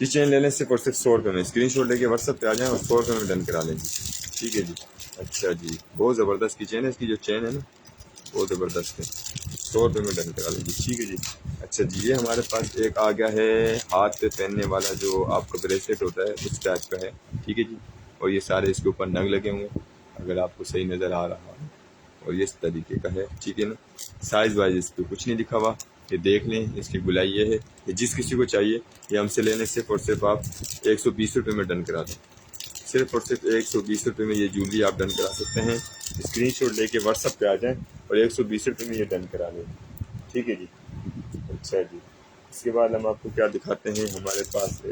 किचन ले लें सिर्फ और सिर्फ 100 रुपये में। स्क्रीन शॉट लेके व्हाट्सएप पे आ जाएँ और 100 रुपये में डन करा लेंगे, ठीक है जी। अच्छा जी, बहुत ज़बरदस्त किचन है, इसकी जो चैन है ना बहुत ज़बरदस्त है, 100 रुपये में डन करा लेंगे, ठीक है जी। अच्छा जी, ये हमारे पास एक आ गया है हाथ पे पहनने वाला, जो आपका ब्रेसलेट होता है उस टाइप का है। ठीक है जी, और ये सारे इसके ऊपर नग लगे होंगे, अगर आपको सही नज़र आ रहा है। और ये इस तरीके का है, ठीक है ना। साइज़ वाइज इस पर कुछ नहीं लिखा हुआ, ये देख लें। इसकी गुलाई ये है, ये जिस किसी को चाहिए ये हमसे लेने सिर्फ और सिर्फ आप 120 रुपये में डन करा दें। सिर्फ और सिर्फ 120 रुपये में ये ज्वेलरी आप डन करा सकते हैं। स्क्रीनशॉट लेके व्हाट्सएप पे आ जाएं और 120 रुपये में ये डन करा लें। ठीक है जी। अच्छा जी, इसके बाद हम आपको क्या दिखाते हैं, हमारे पास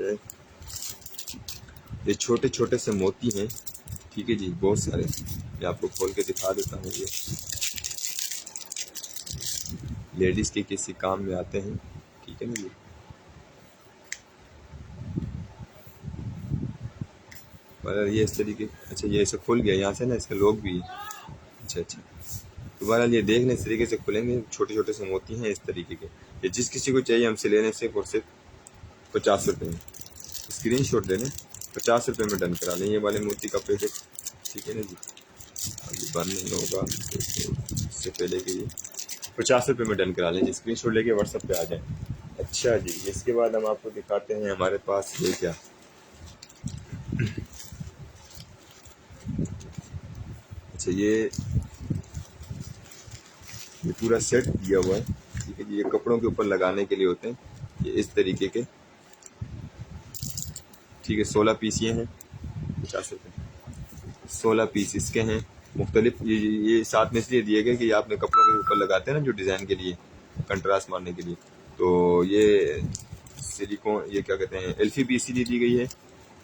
ये छोटे छोटे से मोती हैं। ठीक है जी, बहुत सारे, मैं आपको खोल के दिखा देता हूँ। ये लेडीज़ के किसी काम में आते हैं। ठीक है ना जी, बहरहाल ये इस तरीके, अच्छा ये ऐसे खुल गया यहाँ से ना, इसके लोग भी। अच्छा अच्छा, तो बहरहाल ये देख लें, इस तरीके से खुलेंगे, छोटे छोटे से मोती हैं इस तरीके के। ये जिस किसी को चाहिए हमसे लेने सिर्फ और सिर्फ 50 रुपये में। स्क्रीनशॉट ले लें, 50 रुपये में डन करा लें ये वाले मोती का पैकेट। ठीक है ना जी, अभी बंद नहीं होगा इससे पहले कि ये 50 रुपये में डन करा लें। स्क्रीनशॉट लेके व्हाट्सएप पे आ जाएं। अच्छा जी, इसके बाद हम आपको दिखाते हैं हमारे पास ये क्या, अच्छा ये पूरा सेट दिया हुआ है। ठीक है जी, ये कपड़ों के ऊपर लगाने के लिए होते हैं, ये इस तरीके के। ठीक है, 16 पीस ये हैं, 50 रुपये 16 पीस इसके हैं मुख्तलिफ। ये साथ में इसलिए दिए गए कि आपने कपड़ों के ऊपर लगाते हैं ना, जो डिज़ाइन के लिए कंट्रास्ट मारने के लिए, तो ये सिलिकॉन, ये क्या कहते हैं, एल्फी भी इसीलिए दी गई है।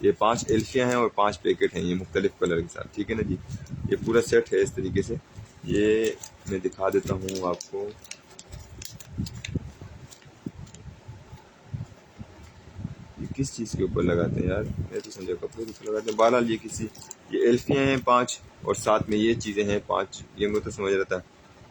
ये 5 एल्फियाँ हैं और 5 पैकेट हैं ये मुख्तलिफ कलर के साथ। ठीक है ना जी, ये पूरा सेट है इस तरीके से। ये मैं दिखा देता हूँ आपको, ये किस चीज़ के ऊपर लगाते हैं यार, मैं तो समझा कपड़े के ऊपर लगाते हैं। बहरहाल ये किसी, ये एल्फियाँ हैं 5 और साथ में ये चीज़ें हैं 5, ये मैं तो समझ रहा था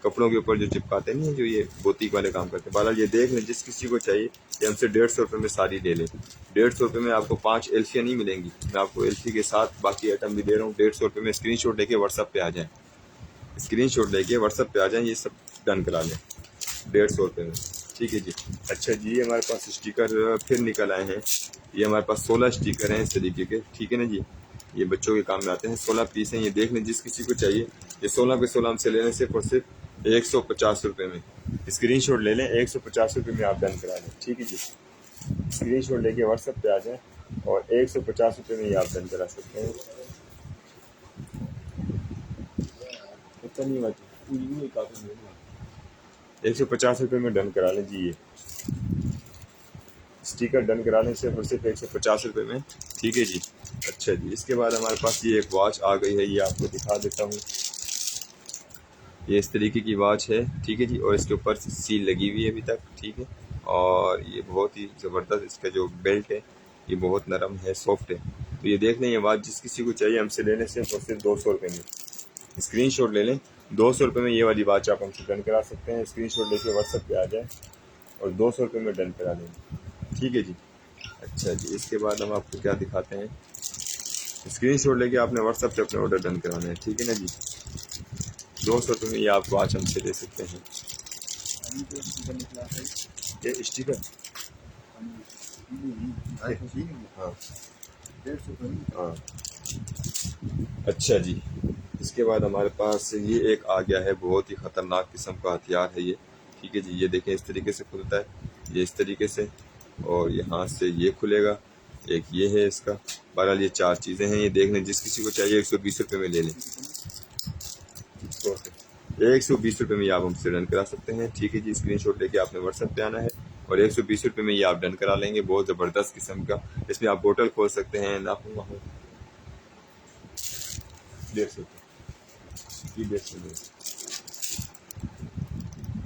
कपड़ों के ऊपर जो चिपकाते नहीं है, जो ये बोतीक वाले काम करते हैं। बहरहाल ये देख लें, जिस किसी को चाहिए ये हमसे 150 रुपये में सारी ले लें। 150 रुपये में आपको 5 एल्फियाँ नहीं मिलेंगी, मैं आपको एल्फी के साथ बाकी आइटम भी दे रहा हूँ 150 रुपये में। स्क्रीनशॉट लेके व्हाट्सएप पे आ जाएँ, स्क्रीनशॉट लेके व्हाट्सएप पे आ जाएँ, ये सब डन करा लें 150 रुपये में। ठीक है जी। अच्छा जी, ये हमारे पास स्टिकर फिर निकल आए हैं। ये हमारे पास 16 स्टिकर हैं इस तरीके के। ठीक है ना जी, ये बच्चों के काम में आते हैं, 16 पीस हैं। ये देख लें, जिस किसी को चाहिए ये 16 पे 16 हमसे लेने सिर्फ और सिर्फ 150 रुपये में। स्क्रीनशॉट ले लें, 150 रुपये में आप डन करा लें। ठीक है जी, स्क्रीनशॉट लेके व्हाट्सएप पे आ जाएं और 150 रुपये में ही आप डन करा सकते हैं। नहीं 150 रुपये में डन करा लें जी, ये स्टिकर डन करा लें सिर्फ और सिर्फ 150 रुपये में। ठीक है जी। अच्छा जी, इसके बाद हमारे पास ये एक वॉच आ गई है, ये आपको दिखा देता हूँ। ये इस तरीके की वॉच है। ठीक है जी, और इसके ऊपर सील लगी हुई है अभी तक। ठीक है, और ये बहुत ही ज़बरदस्त, इसका जो बेल्ट है ये बहुत नरम है, सॉफ्ट है। तो ये देख लें, ये वॉच जिस किसी को चाहिए हमसे लेने सिर्फ और सिर्फ 200 रुपये में। स्क्रीनशॉट ले लें, 200 रुपये में ये वाली वॉच आप हमसे डन करा सकते हैं। स्क्रीनशॉट लेके व्हाट्सएप पे आ जाए और 200 रुपये में डन करा लेंगे। ठीक है जी। अच्छा जी, इसके बाद हम आपको क्या दिखाते हैं, स्क्रीनशॉट लेके आपने व्हाट्सएप पे अपने ऑर्डर डन कराना है। ठीक है ना जी, 200 रुपये में ये आप वॉच हमसे ले सकते हैं। ये स्टिकर हाँ हाँ। अच्छा जी, इसके बाद हमारे पास ये एक आ गया है, बहुत ही ख़तरनाक किस्म का हथियार है ये। ठीक है जी, ये देखें, इस तरीके से खुलता है, ये इस तरीके से, और यहाँ से ये खुलेगा, एक ये है इसका। बहरहाल ये 4 चीज़ें हैं। ये देख लें, जिस किसी को चाहिए 120 रुपये में ले लें, 120 रुपये में ये आप हमसे डन करा सकते हैं। ठीक है जी, स्क्रीनशॉट लेके आपने व्हाट्सएप पे आना है और 120 रुपये में ये आप डन करा लेंगे। बहुत ज़बरदस्त किस्म का, इसमें आप बोतल खोल सकते हैं, नाखून वाखून 150 रुपये।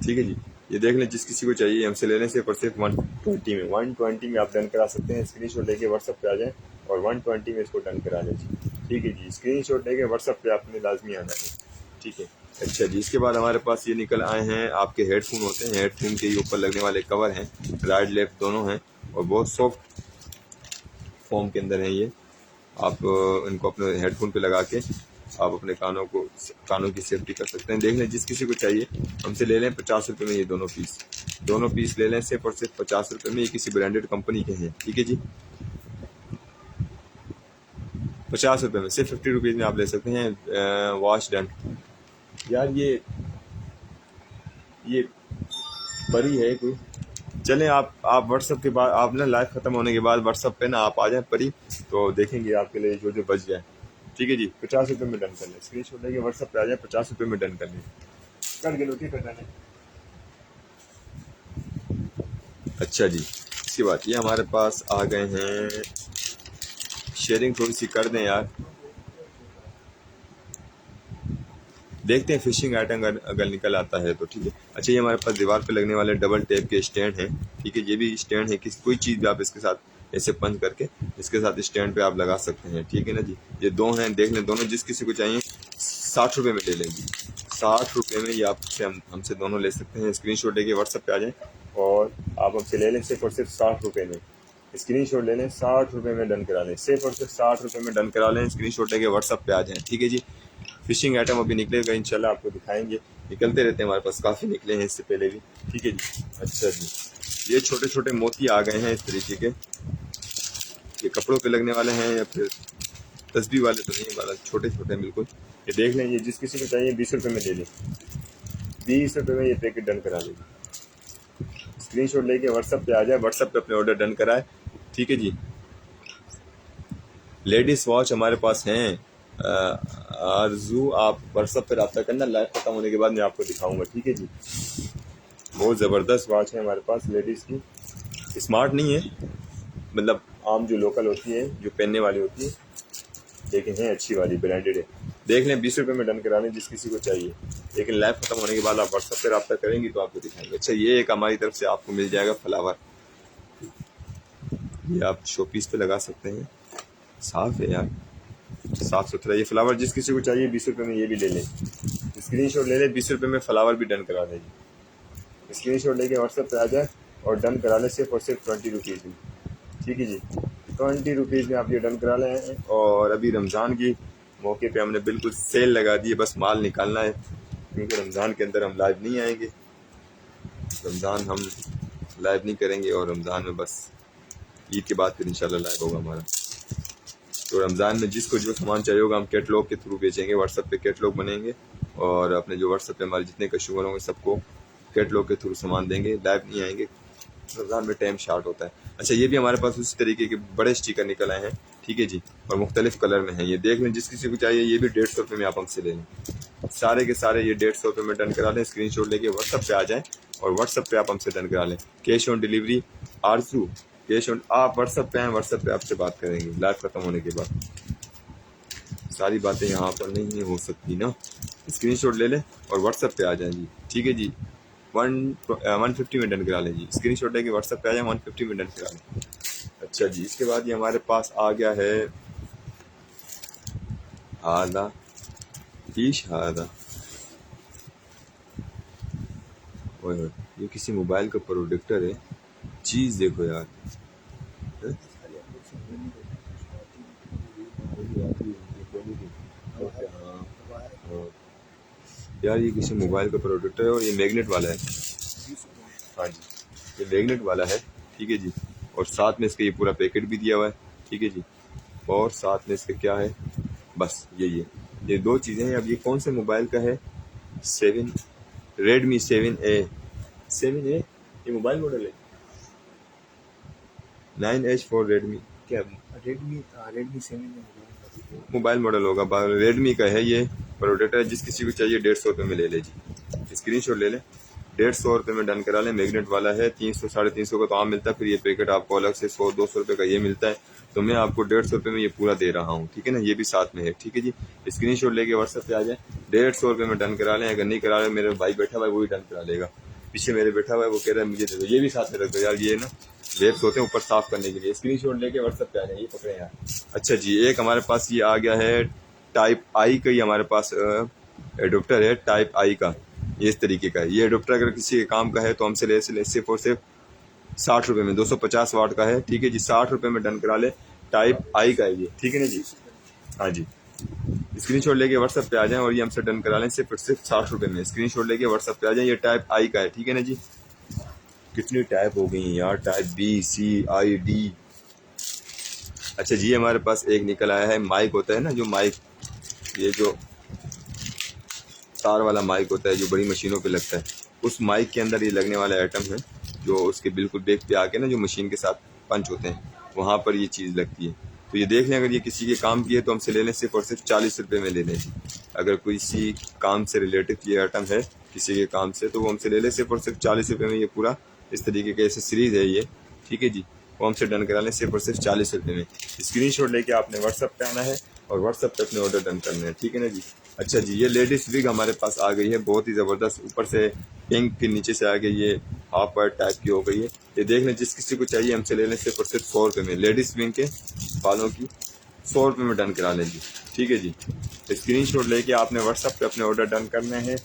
ठीक है जी, ये देख लें, जिस किसी को चाहिए हमसे लेने से पर सिर्फ 120 में आप डन करा सकते हैं। स्क्रीनशॉट लेके व्हाट्सएप पे आ जाएं और 120 में इसको डन करा लें जी। ठीक है जी, स्क्रीनशॉट लेके व्हाट्सएप पे आपने लाजमी आना है। ठीक है। अच्छा जी, इसके बाद हमारे पास ये निकल आए हैं, आपके हेडफोन होते हैं, हेडफोन के ऊपर लगने वाले कवर हैं, राइट लेफ्ट दोनों हैं, और बहुत सॉफ्ट फॉर्म के अंदर है ये। आप इनको अपने हेडफोन पे लगा के आप अपने कानों की सेफ्टी कर सकते हैं। देख लें, जिस किसी को चाहिए हमसे ले लें 50 रुपये में ये दोनों पीस ले लें सिर्फ और सिर्फ 50 रुपये में। ये किसी ब्रांडेड कंपनी के हैं, ठीक है जी। 50 रुपये में, सिर्फ 50 रुपीज़ में आप ले सकते हैं। Wash done. यार ये परी है कोई। चलें, आप व्हाट्सअप के बाद, आप ना लाइव ख़त्म होने के बाद व्हाट्सअप पे ना आप आ जाएं परी, तो देखेंगे आपके लिए जो बच जाए, ठीक है जी। 50 रुपये में डन कर लें, स्क्रीन शॉट लेके व्हाट्सअप पे आ जाए, 50 रुपये में डन कर लें। कर गए लोग कर लें। अच्छा जी, इसके बाद ये हमारे पास आ गए हैं। शेयरिंग थोड़ी सी कर दें यार, देखते हैं फिशिंग आइटम अगर निकल आता है तो, ठीक है। अच्छा, ये हमारे पास दीवार पे लगने वाले डबल टेप के स्टैंड हैं, ठीक है। ये भी स्टैंड है, किसी कोई चीज़ भी आप इसके साथ ऐसे पंच करके इसके साथ स्टैंड पे आप लगा सकते हैं, ठीक है ना जी। ये दो हैं, देख लें दोनों, जिस किसी को चाहिए 60 रुपये में ले लेंगे। 60 रुपये में ये आपसे हमसे दोनों ले सकते हैं। स्क्रीन शॉट लेके व्हाट्सअप पे आ जाएँ और आप हमसे ले लें सिर्फ और सिर्फ 60 रुपये में। स्क्रीन शॉट ले लें, 60 रुपये में डन करा लें, सिर्फ और सिर्फ 60 रुपये में डन करा लें। स्क्रीन शॉट लेके व्हाट्सअप पे आ जाएँ, ठीक है जी। फिशिंग आइटम अभी निकलेगा इंशाल्लाह, आपको दिखाएंगे। निकलते रहते हैं, हमारे पास काफ़ी निकले हैं इससे पहले भी, ठीक है जी। अच्छा जी, ये छोटे छोटे मोती आ गए हैं इस तरीके के। ये कपड़ों पे लगने वाले हैं या फिर तस्बीह वाले तो नहीं, वाला छोटे छोटे बिल्कुल। ये देख लें, ये जिस किसी को चाहिए 20 रुपये में ले लें। 20 रुपये में ये पैकेट डन करा लेंगे। स्क्रीन शॉट लेके व्हाट्सअप पे आ जाए, व्हाट्सअप पे अपने ऑर्डर डन कराए, ठीक है जी। लेडीज़ वॉच हमारे पास हैं। आरजू, आप व्हाट्सअप पर रब्ता करना, लाइव खत्म होने के बाद मैं आपको दिखाऊंगा, ठीक है जी। बहुत ज़बरदस्त वॉच है हमारे पास लेडीज़ की। स्मार्ट नहीं है, मतलब आम जो लोकल होती है, जो पहनने वाली होती है, लेकिन है अच्छी वाली, ब्रांडेड है। देख लें, 20 रुपये में डन करा लें जिस किसी को चाहिए, लेकिन लाइव खत्म होने के बाद आप व्हाट्सअप पर रब्ता करेंगी तो आपको दिखाएंगे। अच्छा, ये एक हमारी तरफ से आपको मिल जाएगा फ्लावर, ये आप शो पीस पे लगा सकते हैं। साफ़ है यार, साफ़ सुथरा। ये फ्लावर जिस किसी को चाहिए 20 रुपये में ये भी ले लें। स्क्रीन शॉट ले लें, 20 रुपये में फ्लावर भी डन करा लें। स्क्रीन शॉट लेके व्हाट्सएप पे आ जाए और डन करा लें सिर्फ और सिर्फ 20 रुपीज़ में, ठीक है जी। 20 रुपीज़ में आप ये डन करा लें। और अभी रमज़ान की मौके पे हमने बिल्कुल सेल लगा दी है, बस माल निकालना है, क्योंकि रमज़ान के अंदर हम लाइव नहीं आएंगे। रमज़ान हम लाइव नहीं करेंगे, और रमज़ान में बस ईद के बाद फिर इंशाल्लाह लाइव होगा हमारा। तो रमज़ान में जिसको जो सामान चाहिए होगा हम कैटलॉग के थ्रू बेचेंगे। व्हाट्सएप पे कैटलॉग बनेंगे और अपने जो व्हाट्सएप पे हमारे जितने कस्टमर होंगे सबको कैटलॉग के थ्रू सामान देंगे। लाइव नहीं आएंगे, रमज़ान में टाइम शार्ट होता है। अच्छा, ये भी हमारे पास उसी तरीके के बड़े स्टिकर निकल आए हैं, ठीक है जी, और मुख्तलिफ कलर में हैं। ये देख लें, जिस किसी को चाहिए ये भी 150 रुपये में आप हमसे ले लें। सारे के सारे ये 150 रुपये में डन करा लें। स्क्रीन शॉट लेके व्हाट्सएप पे आ जाएँ और व्हाट्सएप पे आप हमसे डन करा लें। Cash on delivery Aarzoo, cash on, आप व्हाट्सएप पे हैं, व्हाट्सएप पे आपसे बात करेंगे लाइव खत्म होने के बाद। सारी बातें यहाँ पर नहीं हो सकती ना। स्क्रीन शॉट ले लें और व्हाट्सएप पे आ जाएं जी, ठीक है जी। 150 में डन करा लें जी। स्क्रीन शॉट लेके व्हाट्सएप पे आ जाए, 150 में डन करा लें। अच्छा जी, इसके बाद ये हमारे पास आ गया है आधा टीश आधा। ओए ये किसी मोबाइल का प्रोडक्टर है, चीज़ देखो यार। यार ये किसी मोबाइल का प्रोडक्ट है और ये मैग्नेट वाला है। हाँ जी, ये मैग्नेट वाला है, ठीक है जी। और साथ में इसका ये पूरा पैकेट भी दिया हुआ है, ठीक है जी। और साथ में इसका क्या है, बस ये दो चीज़ें हैं। अब ये कौन से मोबाइल का है, रेडमी 7A ये मोबाइल मॉडल है। 9H for रेडमी, क्या रेडमी 7 मोबाइल मॉडल होगा, रेडमी का है ये प्रोडक्ट है। जिस किसी को चाहिए 150 रुपये में ले ले जी। स्क्रीन शॉट ले लें, 150 रुपये में डन करा लें। मैग्नेट वाला है, 300 350 का तो आम मिलता है, फिर ये पैकेट आपको अलग से 100-200 रुपये का ये मिलता है, तो मैं आपको 150 रुपये में ये पूरा दे रहा हूँ, ठीक है ना। ये भी साथ में है, ठीक है जी। स्क्रीन शॉट लेके व्हाट्सएप पे आ जाए, 150 रुपये में डन करा लें। अगर नहीं करा लें, मेरे भाई बैठा हुआ है वो ही डन करा लेगा, पीछे मेरे बैठा हुआ है वो कह रहा है मुझे दे दो, ये भी साथ में रख दो यार। ये ना वेब्स होते हैं ऊपर साफ करने के लिए। स्क्रीन शॉट लेके व्हाट्सएप पे आ जाए, ये पकड़े यार। अच्छा जी, एक हमारे पास ये आ गया है टाइप आई का, ये हमारे पास एडोप्टर है टाइप आई का, ये इस तरीके का है। ये एडोप्टर अगर किसी के काम का है तो हमसे ले सिर्फ और सिर्फ 60 रुपये में, 250 वाट का है, ठीक है जी। 60 रुपये में डन करा ले, टाइप आई का है ये, ठीक है ना जी। हाँ जी, स्क्रीनशॉट लेके व्हाट्सएप पे आ जाएं और ये हमसे डन करा लें सिर्फ 60 रुपये में। स्क्रीनशॉट लेके व्हाट्सएप पे आ जाएं। ये टाइप आई का है, ठीक है ना जी। कितनी टाइप हो गई हैं यार, टाइप बी, सी, आई, डी। अच्छा जी, हमारे पास एक निकल आया है माइक होता है ना, जो माइक, ये जो तार वाला माइक होता है जो बड़ी मशीनों पे लगता है, उस माइक के अंदर ये लगने वाला आइटम है, जो उसके बिल्कुल बैक पे आके ना जो मशीन के साथ पंच होते हैं वहाँ पर ये चीज़ लगती है। तो ये देख लें, अगर ये किसी के काम की है तो हमसे ले लें सिर्फ और सिर्फ 40 रुपये में ले लें। अगर कोई किसी काम से रिलेटेड ये आइटम है किसी के काम से, तो वो हमसे ले लें सिर्फ और सिर्फ 40 रुपये में। ये पूरा इस तरीके के एसेसरीज है ये, ठीक है जी। वो हमसे डन करा लें सिर्फ और सिर्फ 40 रुपये में। स्क्रीनशॉट लेके आपने व्हाट्सअप पे आना है और व्हाट्सअप पे अपने ऑर्डर डन करना है, ठीक है ना जी। अच्छा जी, ये लेडीज़ विग हमारे पास आ गई है, बहुत ही ज़बरदस्त। ऊपर से पिंक के नीचे से आगे ये हाफ वाइट टाइप की हो गई है। ये देख लें, जिस किसी को चाहिए हमसे ले लें सिर्फ और सिर्फ 100 रुपये में। लेडीज़ विंग के बालों की 100 रुपये में डन करा लें जी, ठीक है जी। स्क्रीनशॉट लेके आपने व्हाट्सअप पे अपने ऑर्डर डन करने हैं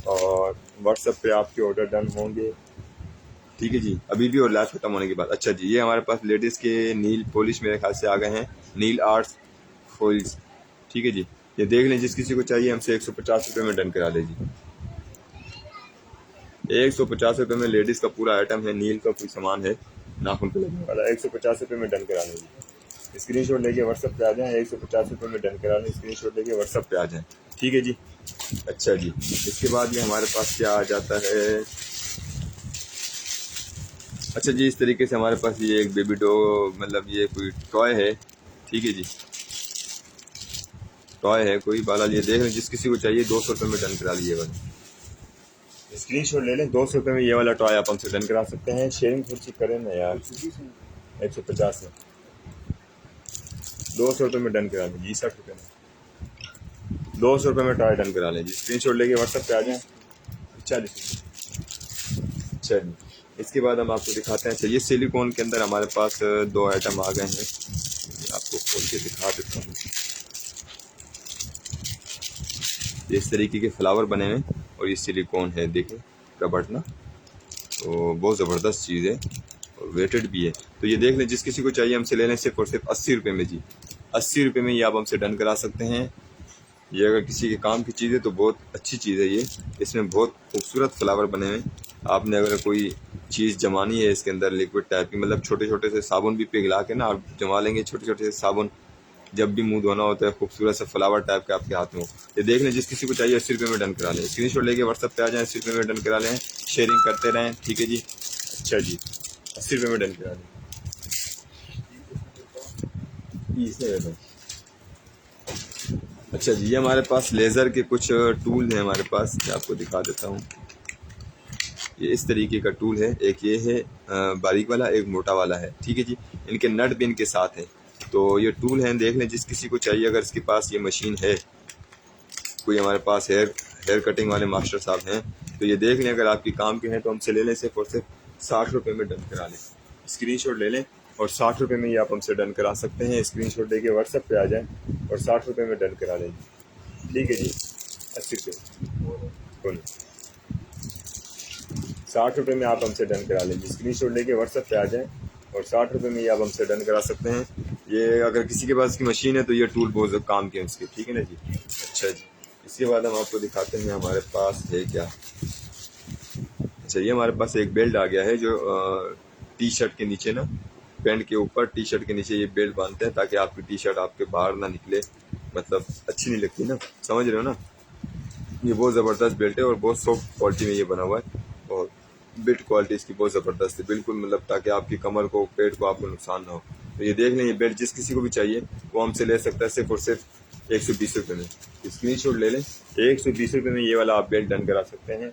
और व्हाट्सअप पे आपके ऑर्डर डन होंगे, ठीक है जी, अभी भी और लाइव खत्म होने के बाद। अच्छा जी, ये हमारे पास लेडीज़ के नील पॉलिश मेरे ख्याल से आ गए हैं, नील आर्ट्स फॉइल्स, ठीक है जी। ये देख लें, जिस किसी को चाहिए हमसे 150 रुपये में डन करा लें जी। 150 रुपये में लेडीज़ का पूरा आइटम है, नील का कोई सामान है नाखून पे लगने वाला, 150 रुपये में डन करा लें जी। स्क्रीनशॉट लेके व्हाट्सअप पे आ जाएं, 150 रुपये में डन करा लें। स्क्रीनशॉट लेके व्हाट्सअप पे आ जाएं, ठीक है जी। अच्छा जी, इसके बाद ये हमारे पास क्या आ जाता है। अच्छा जी, इस तरीके से हमारे पास ये एक बेबी डॉ, मतलब ये कोई टॉय है, ठीक है जी, टॉय है कोई बाला। ये देख लें, जिस किसी को चाहिए 200 रुपये में डन करा लीजिएगा। स्क्रीनशॉट ले लें, 200 रुपये में ये वाला टॉय आप हमसे डन करा सकते हैं। शेयरिंग थोड़ी करें ना यार, 150 में 200 रुपये में डन करा लें जी, 60 रुपये में 200 रुपये में टॉय डन करा लें जी। स्क्रीनशॉट लेके व्हाट्सएप पे आ जाएँ। 40। अच्छा जी, इसके बाद हम आपको दिखाते हैं। चाहिए सिलिकॉन के अंदर हमारे पास 2 आइटम आ गए हैं, आपको खोल के दिखा देता हूँ। इस तरीके के फ्लावर बने हुए और ये सिलिकॉन है, देखें रबड़ ना, तो बहुत ज़बरदस्त चीज़ है और वेटेड भी है। तो ये देख लें, जिस किसी को चाहिए हमसे ले लें सिर्फ और सिर्फ 80 रुपये में जी। 80 रुपये में ये आप हमसे डन करा सकते हैं। ये अगर किसी के काम की चीज़ है तो बहुत अच्छी चीज़ है ये। इसमें बहुत खूबसूरत फ्लावर बने हुए हैं। आपने अगर कोई चीज़ जमानी है इसके अंदर लिक्विड टाइप की, मतलब छोटे छोटे से साबुन भी पिघला के ना आप जमा लेंगे, छोटे छोटे से साबुन, जब भी मुंह धोना होता है खूबसूरत सा फ्लावर टाइप का आपके हाथ में हो। ये देख लें, जिस किसी को चाहिए 80 रुपये में डन करा लें। स्क्रीनशॉट लेके व्हाट्सएप पे आ जाएं, 80 रुपये में डन करा लें। शेयरिंग करते रहें, ठीक है जी। अच्छा जी, 80 रुपये में डन करा लें। अच्छा जी, ये हमारे पास लेज़र के कुछ टूल हैं हमारे पास, मैं आपको दिखा देता हूँ। ये इस तरीके का टूल है, एक ये है बारीक वाला, एक मोटा वाला है, ठीक है जी। इनके नट भी इनके साथ हैं। तो ये टूल हैं, देख लें, जिस किसी को चाहिए, अगर इसके पास ये मशीन है, कोई हमारे पास हेयर कटिंग वाले मास्टर साहब हैं, तो ये देख लें, अगर आपके काम के हैं तो हमसे ले लें सिर्फ और सिर्फ 60 रुपये में डन करा लें। स्क्रीनशॉट ले लें और 60 रुपये में ये आप हमसे डन करा सकते हैं। स्क्रीनशॉट लेके व्हाट्सएप पे आ जाएं और 60 रुपये में डन करा लें, ठीक है जी। 80 रुपये 60 रुपये में आप हमसे डन करा लेंगे। स्क्रीनशॉट लेके व्हाट्सएप पे आ जाएं और 60 रुपये में ये आप हमसे डन करा सकते हैं। ये अगर किसी के पास की मशीन है तो ये टूल बहुत काम के हैं उसके, ठीक है ना जी। अच्छा जी, इसके बाद हम आपको दिखाते हैं हमारे पास है क्या। अच्छा, ये हमारे पास एक बेल्ट आ गया है, जो टी शर्ट के नीचे ना, पैंट के ऊपर टी शर्ट के नीचे ये बेल्ट बांधते हैं ताकि आपकी टी शर्ट आपके बाहर ना निकले, मतलब अच्छी नहीं लगती ना, समझ रहे हो ना। ये बहुत ज़बरदस्त बेल्ट है और बहुत सॉफ्ट क्वालिटी में ये बना हुआ है और बिल्ट क्वालिटी इसकी बहुत ज़बरदस्त है, बिल्कुल, मतलब ताकि आपकी कमर को, पेट को आपको नुकसान ना हो। तो ये देख लें, ये बेल्ट जिस किसी को भी चाहिए वो हमसे ले सकता है सिर्फ और सिर्फ 120 रुपये में। स्क्रीनशॉट ले लें, 120 रुपये में ये वाला आप बेल्ट डन करा सकते हैं।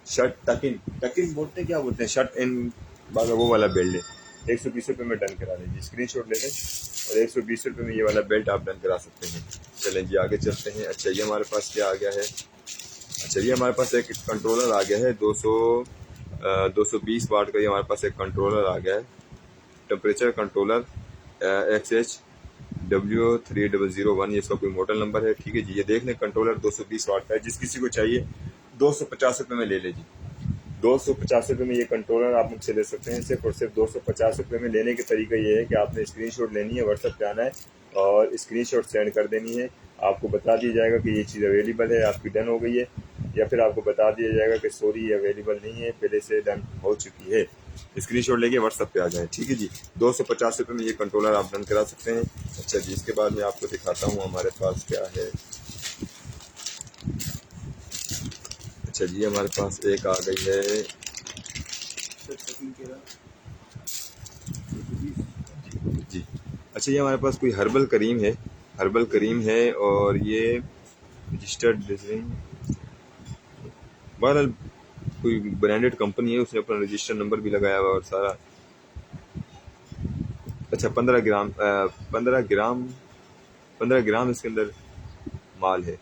शर्ट टकिन बोलते हैं, क्या बोलते हैं, शर्ट इन वाला, वो वाला बेल्ट है, 120 रुपये में डन करा लीजिए। स्क्रीनशॉट ले लें और 120 रुपये में ये वाला बेल्ट आप डन करा सकते हैं। चलें जी, आगे चलते हैं। अच्छा, ये हमारे पास क्या आ गया है। अच्छा, ये हमारे पास एक कंट्रोलर आ गया है, 220 वाट का। ये हमारे पास एक कंट्रोलर आ गया है, टेम्परेचर कंट्रोलर XHW3001, ये इसका कोई मॉडल नंबर है, ठीक है जी। ये देख लें, कंट्रोलर 220 वाट का है, जिस किसी को चाहिए 250 रुपये में ले ले जी। ₹250 में ये कंट्रोलर आप मुझसे ले सकते हैं। सिर्फ और सिर्फ ₹250 में। लेने का तरीका ये है कि आपने स्क्रीनशॉट लेनी है, व्हाट्सएप पे आना है और स्क्रीनशॉट सेंड कर देनी है। आपको बता दिया जाएगा कि ये चीज़ अवेलेबल है, आपकी डन हो गई है, या फिर आपको बता दिया जाएगा कि सॉरी ये अवेलेबल नहीं है, पहले से डन हो चुकी है। स्क्रीनशॉट लेके व्हाट्सएप पे आ जाएं, ठीक है जी। ₹250 में ये कंट्रोलर आप डन करा सकते हैं। अच्छा जी, इसके बाद मैं आपको दिखाता हूँ हमारे पास क्या है। अच्छा जी, हमारे पास एक आ गई है जी। अच्छा, ये हमारे पास कोई हर्बल करीम है, हर्बल करीम है और ये रजिस्टर्ड डिज़ाइन, बहरहाल कोई ब्रांडेड कंपनी है, उसने अपना रजिस्टर नंबर भी लगाया हुआ और सारा। अच्छा, 15 ग्राम इसके अंदर माल है।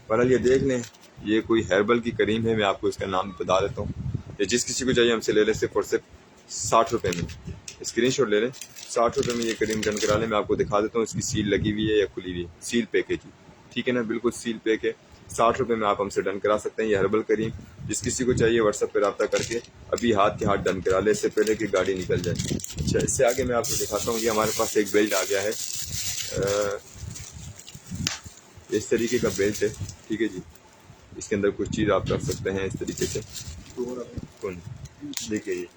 बहरहाल ये देख लें, ये कोई हर्बल की करीम है। मैं आपको इसका नाम बता देता हूँ। ये जिस किसी को चाहिए हमसे ले लें, सिर्फ और सिर्फ ₹60 में। स्क्रीनशॉट ले लें, ₹60 में ये करीम डन करा लें। मैं आपको दिखा देता हूँ इसकी सील लगी हुई है या खुली हुई है। सील पैक है जी, ठीक है ना, बिल्कुल सील पैक है। ₹60 में आप हमसे डन करा सकते हैं ये हर्बल करीम। जिस किसी को चाहिए व्हाट्सएप पर रब्ता करके अभी हाथ के हाथ डन करा ले, इससे पहले कि गाड़ी निकल जाए। अच्छा, इससे आगे मैं आपको दिखाता हूँ। ये हमारे पास एक बेल्ट आ गया है, इस तरीके का बेल्ट है, ठीक है जी। इसके अंदर कुछ चीज़ आप रख सकते हैं इस तरीके से। कौन देखिए ये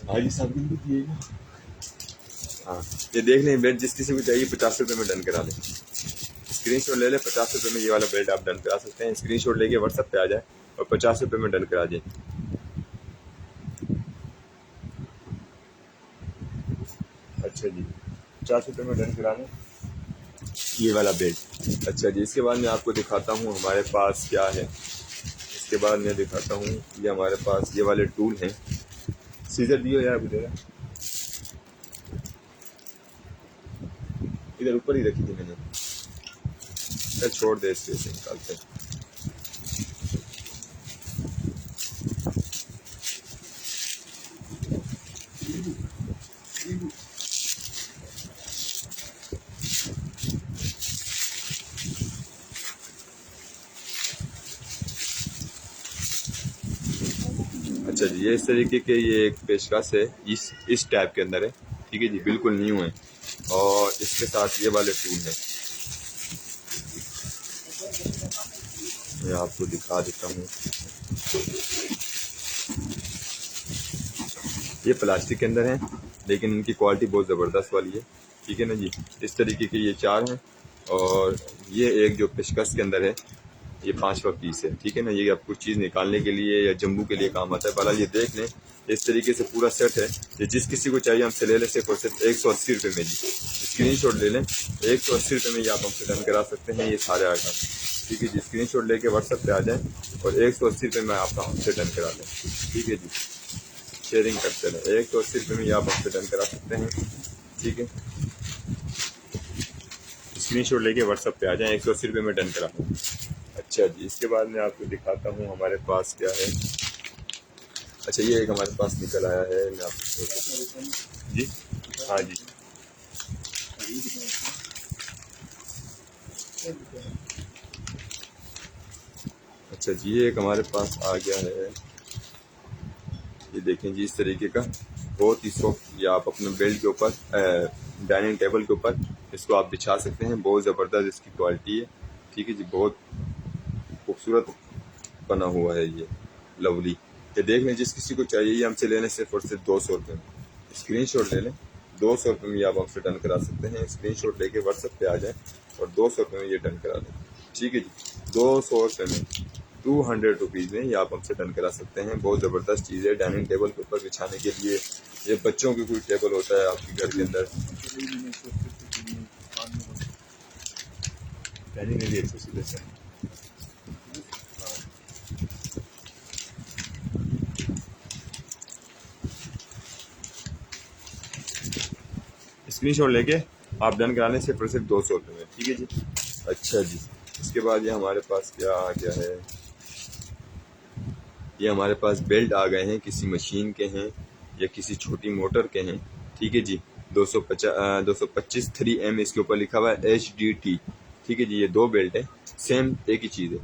हाजी साहब की ना। हाँ, ये देख लें बेल्ट, जिस किसी को चाहिए ₹50 में डन करा लें। स्क्रीनशॉट ले लें, ₹50 में ये वाला बेल्ट आप डन करा सकते हैं। स्क्रीनशॉट लेके व्हाट्सएप पे आ जाए और ₹50 में डन करा दें। अच्छा जी, ₹50 में डन करा लें ये वाला बेल्ट। अच्छा जी, इसके बाद मैं आपको दिखाता हूँ हमारे पास क्या है। इसके बाद मैं दिखाता हूँ ये हमारे पास ये वाले टूल हैं। सीजर दियो यार, इधर ऊपर ही रखी थी मैंने, चल छोड़ दे, इससे निकालते हैं। अच्छा जी, ये इस तरीके के ये एक पेशकश है, इस टाइप के अंदर है, ठीक है जी, बिल्कुल न्यू है। और इसके साथ ये वाले टूल हैं, मैं आपको दिखा देता हूँ। ये प्लास्टिक के अंदर हैं, लेकिन इनकी क्वालिटी बहुत ज़बरदस्त वाली है, ठीक है ना जी। इस तरीके के ये 4 हैं और ये एक जो पेशकश के अंदर है ये 5वां पीस है, ठीक है ना। ये आपको चीज़ निकालने के लिए या जम्बू के लिए काम आता है। बहरहाल ये देख लें, इस तरीके से पूरा सेट है। ये जिस किसी को चाहिए हमसे ले लें, सिर्फ और सिर्फ ₹180 में जी। स्क्रीनशॉट ले लें, ₹180 में ये आप हमसे डन करा सकते हैं ये सारे आइटम, ठीक है जी। स्क्रीनशॉट लेके व्हाट्सएप पे आ जाएं और ₹180 में आपका हमसे डन करा लें, ठीक है जी। शेयरिंग करते रहें, ₹180 में ये आप हमसे डन करा सकते हैं, ठीक है। स्क्रीनशॉट लेके व्हाट्सएप पे आ जाएं, ₹180 में डन करा लें। अच्छा जी, इसके बाद मैं आपको दिखाता हूँ हमारे पास क्या है। अच्छा, ये एक हमारे पास निकल आया है, मैं आपको जी, हाँ जी। अच्छा जी, ये एक हमारे पास आ गया है, ये देखें जी, इस तरीके का बहुत ही सॉफ्ट। ये आप अपने बेल्ट के ऊपर डाइनिंग टेबल के ऊपर इसको आप बिछा सकते हैं। बहुत ज़बरदस्त इसकी क्वालिटी है, ठीक है जी। बहुत खूबसूरत बना हुआ है ये, लवली। ये देख लें, जिस किसी को चाहिए ये हमसे लेने सिर्फ और सिर्फ ₹200 में। स्क्रीनशॉट ले लें, ₹200 में आप हमसे डन करा सकते हैं। स्क्रीनशॉट लेके व्हाट्सएप पे आ जाएं और ₹200 में ये डन करा लें, ठीक है जी। ₹200 में, ₹200 में ये आप हमसे डन करा सकते हैं। बहुत ज़बरदस्त चीज़ है, डाइनिंग टेबल के ऊपर बिछाने के लिए। ये बच्चों की कोई टेबल होता है आपके घर के अंदर, डाइनिंग में भी अच्छे से जैसे स्क्रीनशॉट लेके आप डन कराने से सिर्फ ₹200 में, ठीक है जी। अच्छा जी, इसके बाद ये हमारे पास क्या आ गया है। ये हमारे पास बेल्ट आ गए हैं, किसी मशीन के हैं या किसी छोटी मोटर के हैं, ठीक है जी। 225 3M इसके ऊपर लिखा हुआ है HDT, ठीक है जी। ये 2 बेल्ट है, सेम एक ही चीज़ है।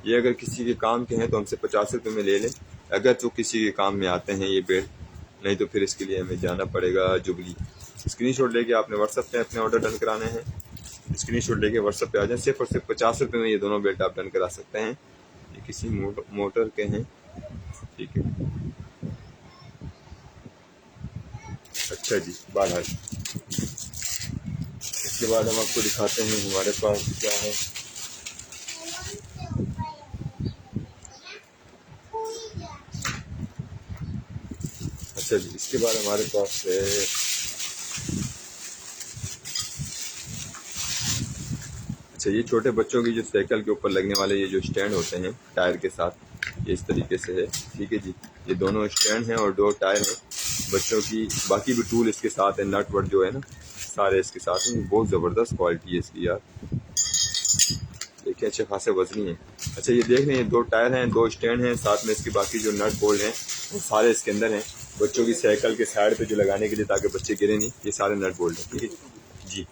ये अगर किसी के काम के हैं तो हमसे ₹50 में ले लें अगर तो किसी के काम में आते हैं ये बेल्ट, नहीं तो फिर इसके लिए हमें जाना पड़ेगा जुबली। स्क्रीनशॉट लेके आपने व्हाट्सएप पे अपने ऑर्डर डन कराने हैं। स्क्रीनशॉट लेके व्हाट्सएप पे आ जाए। सिर्फ और सिर्फ 50 रुपये में ये दोनों बेल्ट आप डन करा सकते हैं। ये किसी मोटर के हैं, ठीक है। अच्छा जी, बाहर इसके बाद हम आपको दिखाते हैं हमारे पास क्या है। अच्छा जी, इसके बाद हमारे पास है अच्छा ये छोटे बच्चों की जो साइकिल के ऊपर लगने वाले ये जो स्टैंड होते हैं टायर के साथ, ये इस तरीके से है, ठीक है जी। ये दोनों स्टैंड हैं और 2 टायर हैं बच्चों की। बाकी भी टूल इसके साथ है, नट वट जो है ना सारे इसके साथ हैं। बहुत ज़बरदस्त क्वालिटी है इसकी यार, देखिए अच्छे खासे वजनी है। अच्छा ये देख रहे हैं 2 टायर हैं, 2 स्टैंड हैं, साथ में इसके बाकी जो नट बोल्ट हैं वो सारे इसके अंदर हैं। बच्चों की साइकिल के साइड पे जो लगाने के लिए ताकि बच्चे गिरे नहीं, ये सारे नट बोल्ट हैं, ठीक है जी।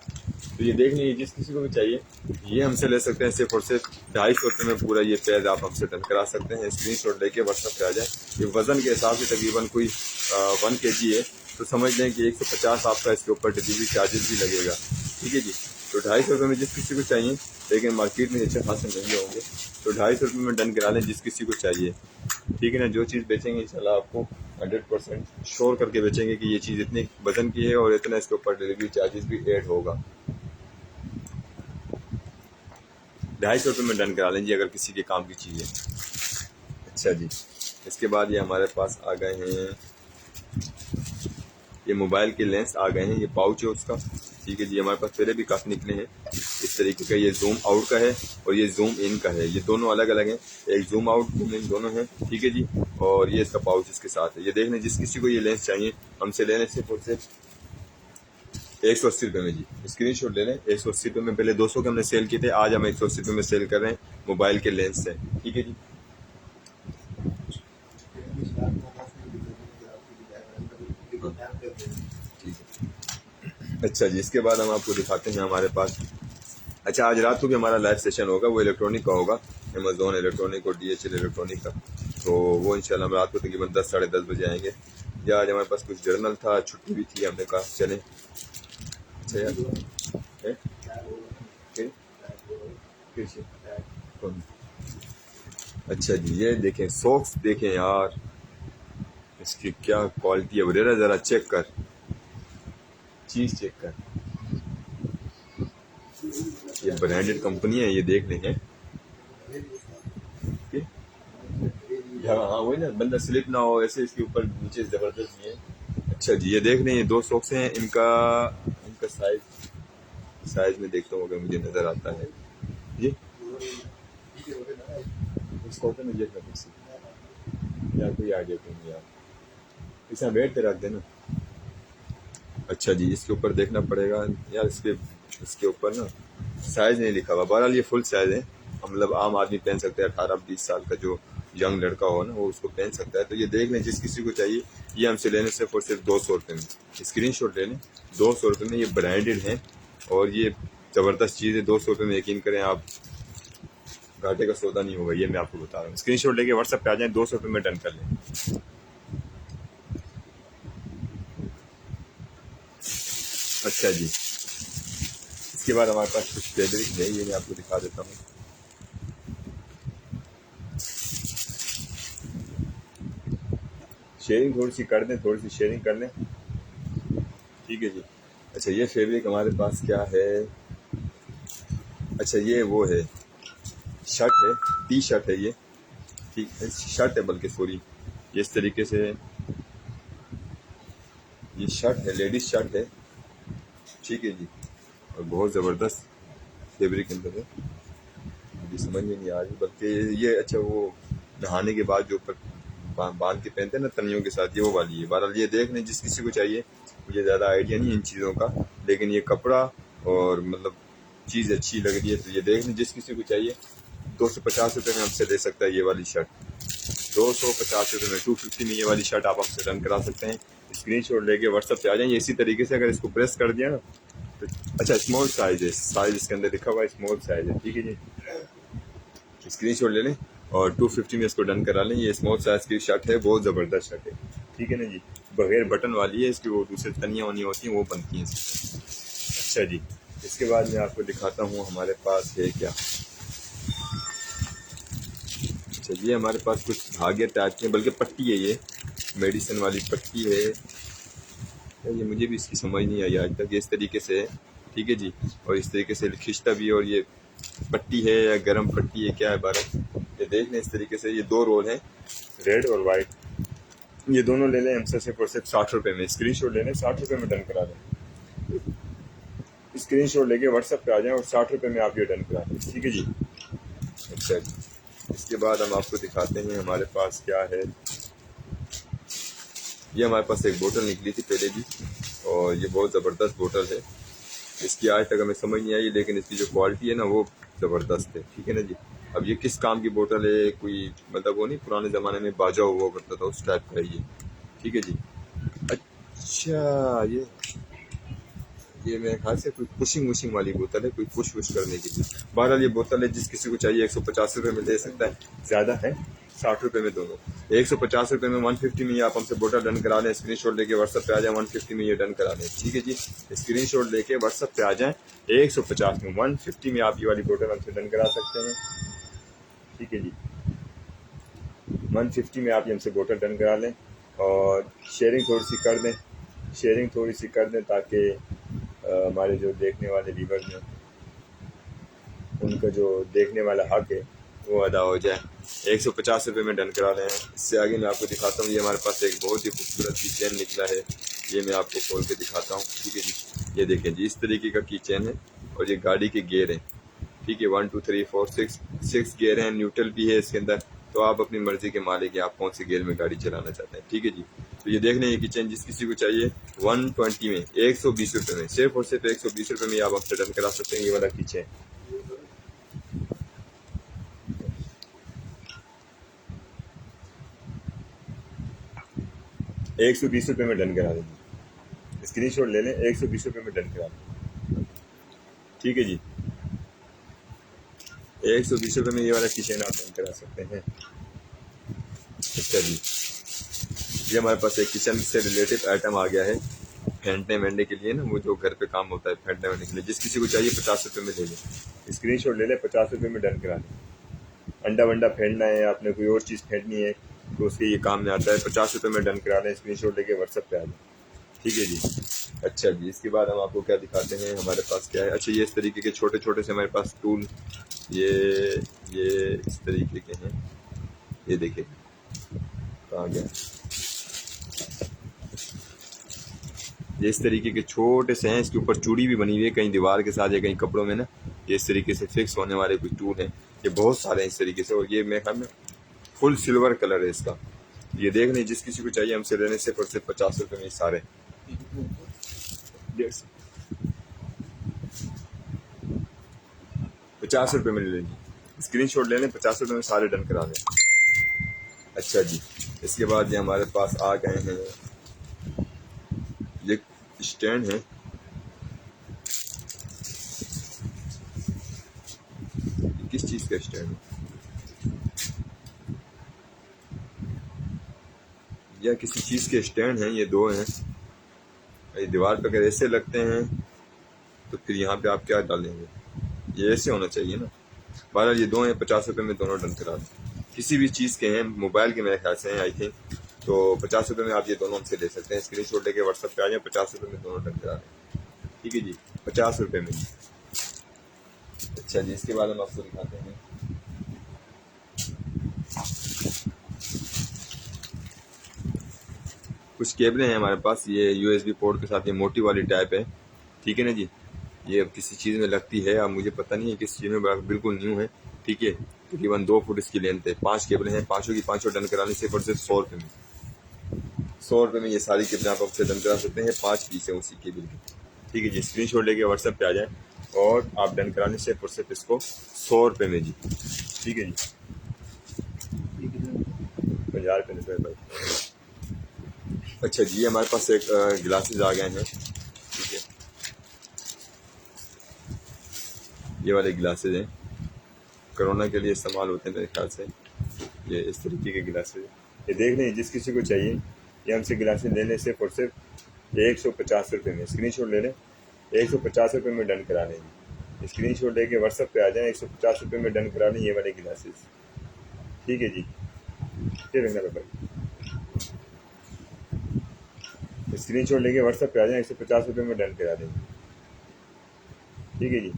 तो ये देख लीजिए, जिस किसी को भी चाहिए ये हमसे ले सकते हैं। सिर्फ और सिर्फ 250 रुपये में पूरा ये पैर आप हमसे डन करा सकते हैं। स्क्रीनशॉट लेके व्हाट्सएप पे आ जाए। ये वज़न के हिसाब से तकरीबन कोई 1 kg है, तो समझ लें कि 150 आपका इसके ऊपर डिलीवरी चार्जेस भी लगेगा, ठीक है जी। तो 250 रुपये में जिस किसी को चाहिए, लेकिन मार्केट में अच्छे खासे महंगे होंगे, तो 250 रुपये में डन करा लें जिस किसी को चाहिए, ठीक है ना। जो चीज़ बेचेंगे इंशाल्लाह आपको 100% श्योर करके बेचेंगे कि ये चीज़ इतने वजन की है और इतना इसके ऊपर डिलीवरी चार्जेस भी ऐड होगा। 250 रुपये में डन करा लेंगे अगर किसी के काम की चीज़ है। अच्छा जी, इसके बाद ये हमारे पास आ गए हैं, ये मोबाइल के लेंस आ गए हैं। ये पाउच है उसका, ठीक है जी। हमारे पास पहले भी काफ़ी निकले हैं इस तरीके का। ये जूम आउट का है और ये जूम इन का है। ये दोनों अलग अलग हैं, एक जूम आउट जूम इन दोनों हैं, ठीक है जी। और ये इसका पाउच इसके साथ है। ये देख लें, जिस किसी को ये लेंस चाहिए हमसे लेने सिर्फ और सिर्फ 180 रुपये में जी। स्क्रीनशॉट ले लें, 180 रुपये में। पहले 200 के हमने सेल किए थे, आज हम 180 रुपये में सेल कर रहे हैं मोबाइल के लेंस से, ठीक है जी। अच्छा जी, इसके बाद हम आपको दिखाते हैं हमारे पास। अच्छा आज रात को भी हमारा लाइव सेशन होगा, वो इलेक्ट्रॉनिक का होगा, अमेजोन इलेक्ट्रॉनिक और DHL इलेक्ट्रॉनिक का। तो वो इंशाल्लाह हम रात को तकरीबन 10 साढ़े 10 बजे आएंगे। या आज हमारे पास कुछ जर्नल था, छुट्टी भी थी, हमने कहा चले। अच्छा यार अच्छा जी, ये देखें सॉक्स, देखें यार इसकी क्या क्वालिटी है वगैरह, ज़रा चेक कर, चीज़ चेक कर। ये ब्रांडेड कंपनी है, ये देख लेंगे। हाँ वही ना, बंदा स्लिप ना हो ऐसे, इसके ऊपर नीचे ज़बरदस्त ये। अच्छा जी, ये देख रहे हैं, ये 2 सॉक्स हैं। इनका इनका साइज में देखता हूँ अगर मुझे नज़र आता है जी। इसको ओपन में देखना किसी यार, कोई आइडिया क्यों नहीं यार, इसे बेड पे रख देना। अच्छा जी, इसके ऊपर देखना पड़ेगा यार, इसके ऊपर ना साइज़ नहीं लिखा हुआ। बहरहाल ये फुल साइज़ है, मतलब आम आदमी पहन सकता है। 18-20 साल का जो यंग लड़का हो ना वो उसको पहन सकता है। तो ये देख लें, जिस किसी को चाहिए ये हमसे लेने सिर्फ और सिर्फ 200 रुपये में। स्क्रीनशॉट ले लें, 200 रुपये में। ये ब्रांडेड है और ये ज़बरदस्त चीज़ है। 200 रुपये में यकीन करें आप, घाटे का सौदा नहीं होगा, ये मैं आपको बता रहा हूँ। स्क्रीनशॉट लेके व्हाट्सएप पे आ जाएं, 200 रुपये में डन कर लें। अच्छा जी, इसके बाद हमारे पास कुछ फैब्रिक है, ये मैं आपको दिखा देता हूँ। शेयरिंग थोड़ी सी कर दें, थोड़ी सी शेयरिंग कर लें, ठीक है जी। अच्छा ये फैब्रिक हमारे पास क्या है, अच्छा ये वो है, शर्ट है, टी शर्ट है ये, ठीक है, शर्ट है बल्कि सॉरी, ये इस तरीके से ये शर्ट है, लेडीज शर्ट है, ठीक है जी। और बहुत ज़बरदस्त फैब्रिक के अंदर है, मुझे समझ में नहीं आ रही, बल्कि ये अच्छा वो नहाने के बाद जो ऊपर बांध के पहनते हैं ना तनियों के साथ, ये वो वाली है। बहरहाल ये देख लें, जिस किसी को चाहिए। मुझे ज़्यादा आइडिया नहीं है इन चीज़ों का, लेकिन ये कपड़ा और मतलब चीज़ अच्छी लग रही है, तो ये देख लें, जिस किसी को चाहिए। 250 रुपये में हमसे ले सकता है ये वाली शर्ट, 250 रुपये में, 250 में ये वाली शर्ट आप हमसे रन करा सकते हैं। स्क्रीनशॉट लेके व्हाट्सएप पे आ जाएंगे। इसी तरीके से अगर इसको प्रेस कर दिया ना तो अच्छा स्मॉल साइज़ है, साइज़ इसके अंदर लिखा हुआ है स्मॉल साइज़ है, ठीक है जी। स्क्रीनशॉट ले लें और 250 में इसको डन करा लें। ये स्मॉल साइज़ की शर्ट है, बहुत ज़बरदस्त शर्ट है, ठीक है ना जी। बगैर बटन वाली है, इसकी वो दूसरी तनियाँ वनियाँ होती हैं वो बनती हैं इसकी। अच्छा जी, इसके बाद मैं आपको दिखाता हूँ हमारे पास है क्या। अच्छा ये हमारे पास कुछ धागे टाइप के, बल्कि पट्टी है, ये मेडिसिन वाली पट्टी है। ये मुझे भी इसकी समझ नहीं आई आज तक, ये इस तरीके से है, ठीक है जी। और इस तरीके से खिंचता भी है, और ये पट्टी है या गरम पट्टी है क्या है बारह, ये देख लें इस तरीके से। ये दो रोल हैं, रेड और वाइट, ये दोनों ले लें हमसे सिर्फ और सिर्फ 60 रुपये में। स्क्रीन शॉट ले लें, 60 रुपये में डन करा लें। स्क्रीन शॉट लेके व्हाट्सएप पे आ जाएं और 60 रुपये में आप ये डन करा लें, ठीक है जी। अच्छा जी, इसके बाद हम आपको दिखाते हैं हमारे पास क्या है। ये हमारे पास एक बोतल निकली थी पहले भी, और ये बहुत ज़बरदस्त बोतल है। इसकी आज तक हमें समझ नहीं आई, लेकिन इसकी जो क्वालिटी है ना वो ज़बरदस्त है, ठीक है ना जी। अब ये किस काम की बोतल है, कोई मतलब वो नहीं, पुराने ज़माने में बाजा हुआ करता था उस टाइप का है ये, ठीक है जी। अच्छा ये मेरे ख्याल से कोई पुशिंग वशिंग वाली बोतल है, कोई पुश वुश करने के लिए। बहरहाल ये बोतल है, जिस किसी को चाहिए 150 रुपये में दे सकता है, ज़्यादा है 60 रुपये में दोनों। 150 रुपये में 150 में ये आप हमसे बोतल डन करा लें। स्क्रीन शॉट लेके व्हाट्सअप पे आ जाए, 150 में ये डन करा लें, ठीक है जी। स्क्रीन शॉट लेके व्हाट्सअप पे आ जाएँ, 150 में 150 में आप ये वाली बोतल हमसे डन करा सकते हैं, ठीक है जी। 150 में आप ये हमसे बोतल डन करा लें, और शेयरिंग थोड़ी सी कर दें, शेयरिंग थोड़ी सी कर दें ताकि हमारे जो देखने वाले व्यूअर्स हैं उनका जो देखने वाला हक है वो अदा हो जाए। 150 रुपये में डन करा रहे हैं। इससे आगे मैं आपको दिखाता हूँ, ये हमारे पास एक बहुत ही खूबसूरत की चैन निकला है, ये मैं आपको खोल के दिखाता हूँ, ठीक है जी। ये देखें जी, इस तरीके का की चैन है, और ये गाड़ी के गेयर हैं, ठीक है, 1 2 3 4 6 गेयर हैं, न्यूट्रल भी है इसके अंदर। तो आप अपनी मर्जी के मालिक हैं, आप कौन से गेयर में गाड़ी चलाना चाहते हैं, ठीक है जी। तो ये देख लें, ये किचन जिस किसी को चाहिए 120 में 120 रुपये में, सिर्फ और सिर्फ 120 रुपये में आप हमसे डन करा सकते हैं ये वाला किचन। 120 रुपये में डन करा देंगे, स्क्रीन शॉट ले लें, 120 रुपये में डन करा दें, ठीक है जी। 120 रुपये में ये वाला किचन आप डन करा सकते हैं। अच्छा जी, ये हमारे पास एक किचन से रिलेटेड आइटम आ गया है, फेंटने वेंटने के लिए ना, वो जो घर पे काम होता है फेंटने वेंटने के लिए। जिस किसी को चाहिए 50 रुपये में ले लें, स्क्रीन शॉट ले लें, 50 रुपये में डन करा लें। अंडा वंडा फेंटना है, आपने कोई और चीज़ फेंटनी है तो उसके ये काम में आता है, 50 रुपये में डन करा लें। स्क्रीन शॉट लेके व्हाट्सएप पे आ जाए, ठीक है जी। अच्छा जी, इसके बाद हम आपको क्या दिखाते हैं, हमारे पास क्या है। अच्छा ये इस तरीके के छोटे छोटे से हमारे पास टूल, ये इस तरीके के हैं, ये देखिए कहाँ गया, ये इस तरीके के छोटे से हैं, इसके ऊपर चूड़ी भी बनी हुई है, कहीं दीवार के साथ या कहीं कपड़ों में ना, ये इस तरीके से फिक्स होने वाले कुछ टूल हैं। ये बहुत सारे हैं इस तरीके से, और ये मेरे ख्याल में फुल सिल्वर कलर है इसका। ये देख लें, जिस किसी को चाहिए हमसे लेने से पर सिर्फ 50 रुपये में सारे 50 रुपये में ले लेंगे, स्क्रीन शॉट ले लें, 50 रुपये में सारे डन करा दें। अच्छा जी, इसके बाद ये हमारे पास आ गए हैं, ये स्टैंड है, किस चीज़ का स्टैंड है या किसी चीज़ के स्टैंड हैं, ये दो हैं। ये दीवार पे अगर ऐसे लगते हैं तो फिर यहाँ पे आप क्या डालेंगे, ये ऐसे होना चाहिए ना। बहरहाल ये दो हैं, 50 रुपये में दोनों डन करा दें। किसी भी चीज़ के हैं, मोबाइल के मेरे ख्याल से हैं आई थिंक, तो 50 रुपये में आप ये दोनों हमसे ले सकते हैं। स्क्रीन शॉट लेके व्हाट्सएप पे आ जाए, 50 रुपये में दोनों डन करा दें, ठीक है जी, 50 रुपये में। अच्छा जी, इसके बाद हम आपको दिखाते हैं, कुछ केबलें हैं हमारे पास, ये USB पोर्ट के साथ, ये मोटी वाली टाइप है, ठीक है ना जी। ये अब किसी चीज़ में लगती है, अब मुझे पता नहीं है किस चीज़ में, बिल्कुल न्यू है, ठीक है। तकरीबन 2 फुट इसकी लेंथ है, 5 केबलें हैं, पाँचों की पाँचों डन कराने से सिर्फ 100 रुपये में, 100 रुपये में ये सारी केबलें आप आपसे डन करा सकते हैं। 5 पीस है उसी केबल की, ठीक है जी। स्क्रीन शॉट लेके व्हाट्सएप पे आ जाए, और आप डन कराने से सिर्फ इसको 100 रुपये में जी, ठीक है जी। 50 रुपये भाई। अच्छा जी, ये हमारे पास एक ग्लासेस आ गए हैं, ठीक है, ये वाले ग्लासेस हैं, कोरोना के लिए इस्तेमाल होते हैं मेरे ख्याल से। ये इस तरीके के गिलासेस, ये देख लें जिस किसी को चाहिए ये हमसे गिलासेस ले लें सिर्फ और सिर्फ 150 रुपये में। स्क्रीनशॉट ले लें, 150 रुपये में डन करा लेंगे। स्क्रीनशॉट लेके व्हाट्सएप पे आ जाएं, 150 रुपये में डन करा लें ये वाले गिलासेस। ठीक है जी, फिर भाई स्क्रीनशॉट लेके व्हाट्सएप पे आ जाएं, 150 रुपये में डन करा देंगे। ठीक है जी।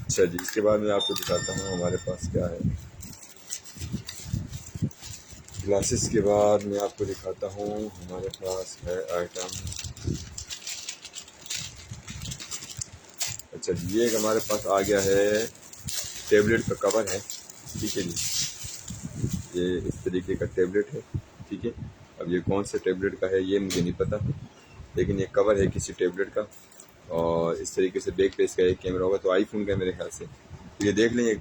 अच्छा जी, इसके बाद मैं आपको दिखाता हूँ हमारे पास क्या है। ग्लासेस के बाद मैं आपको दिखाता हूँ हमारे पास है आइटम। अच्छा जी, ये हमारे पास आ गया है टेबलेट का कवर है। ठीक है जी, ये इस तरीके का टेबलेट है। ठीक है, अब ये कौन से टेबलेट का है ये मुझे नहीं पता, लेकिन ये कवर है किसी टेबलेट का। और इस तरीके से बैक पे इसका एक कैमरा होगा, तो आईफोन का मेरे ख्याल से। तो ये देख लें, ये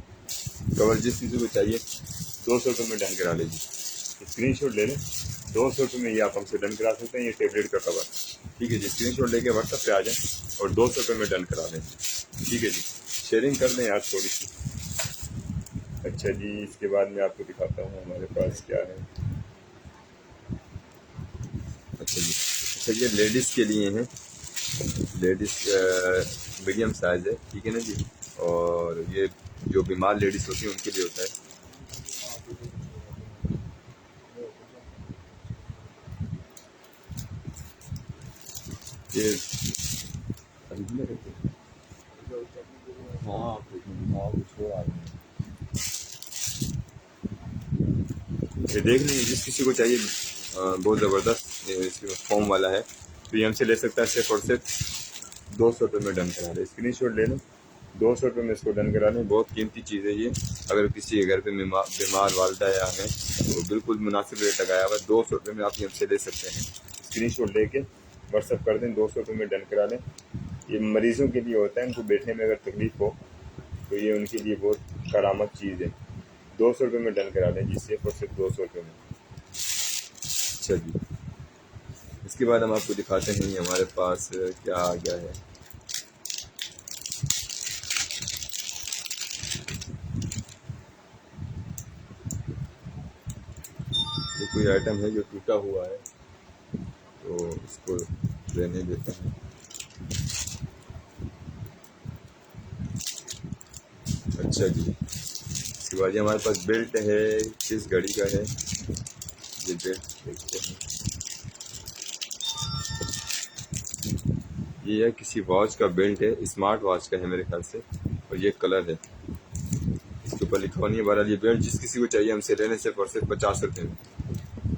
कवर जिस किसी को चाहिए 200 रुपये में डन करा लीजिए। स्क्रीनशॉट ले लें, 200 रुपये में ये आप हमसे डन करा सकते हैं ये टेबलेट का कवर। ठीक है जी, स्क्रीनशॉट लेके व्हाट्सएप पे आ जाएं और 200 रुपये में डन करा दें। ठीक है जी, शेयरिंग कर दें यार थोड़ी सी। अच्छा जी, इसके बाद मैं आपको दिखाता हूँ हमारे पास क्या है। अच्छा जी, अच्छा ये लेडीज़ के लिए हैं, लेडीज़ मीडियम साइज़ है। ठीक है ना जी, और ये जो बीमार लेडीज़ होती हैं उनके लिए होता है। ये हाँ ये देख लीजिए, जिस किसी को चाहिए बहुत ज़बरदस्त इसमें फॉर्म वाला है, तो ये हमसे ले सकता है सिर्फ और सिर्फ 200 रुपये में डन करा लें। स्क्रीनशॉट ले लें, 200 रुपये में इसको डन करा लें। बहुत कीमती चीज़ है ये, अगर किसी के घर पे बीमार वालदा या है तो बिल्कुल मुनासिब रेट लगाया हुआ है। 200 रुपये में आप ये हमसे ले सकते हैं। स्क्रीनशॉट लेके व्हाट्सअप कर दें, 200 रुपये में डन करा लें। ये मरीज़ों के लिए होता है, उनको बैठने में अगर तकलीफ़ हो तो ये उनके लिए बहुत करामत चीज़ है। 200 रुपये में डन करा लें जी, सिर्फ और सिर्फ 200 रुपये में। अच्छा जी, इसके बाद हम आपको दिखाते हैं हमारे पास क्या आ गया है। ये कोई आइटम है जो टूटा हुआ है, तो इसको रहने देते हैं। अच्छा जी, इसके बाद ये हमारे पास बेल्ट है, किस घड़ी का है ये बेल्ट देखते हैं। ये है किसी वॉच का बेल्ट है, स्मार्ट वॉच का है मेरे ख्याल से, और ये कलर है, इसके ऊपर लिखा हुआ नहीं है। बहरहाल ये बेल्ट जिस किसी को चाहिए हमसे लेने से और सिर्फ 50 रुपये में।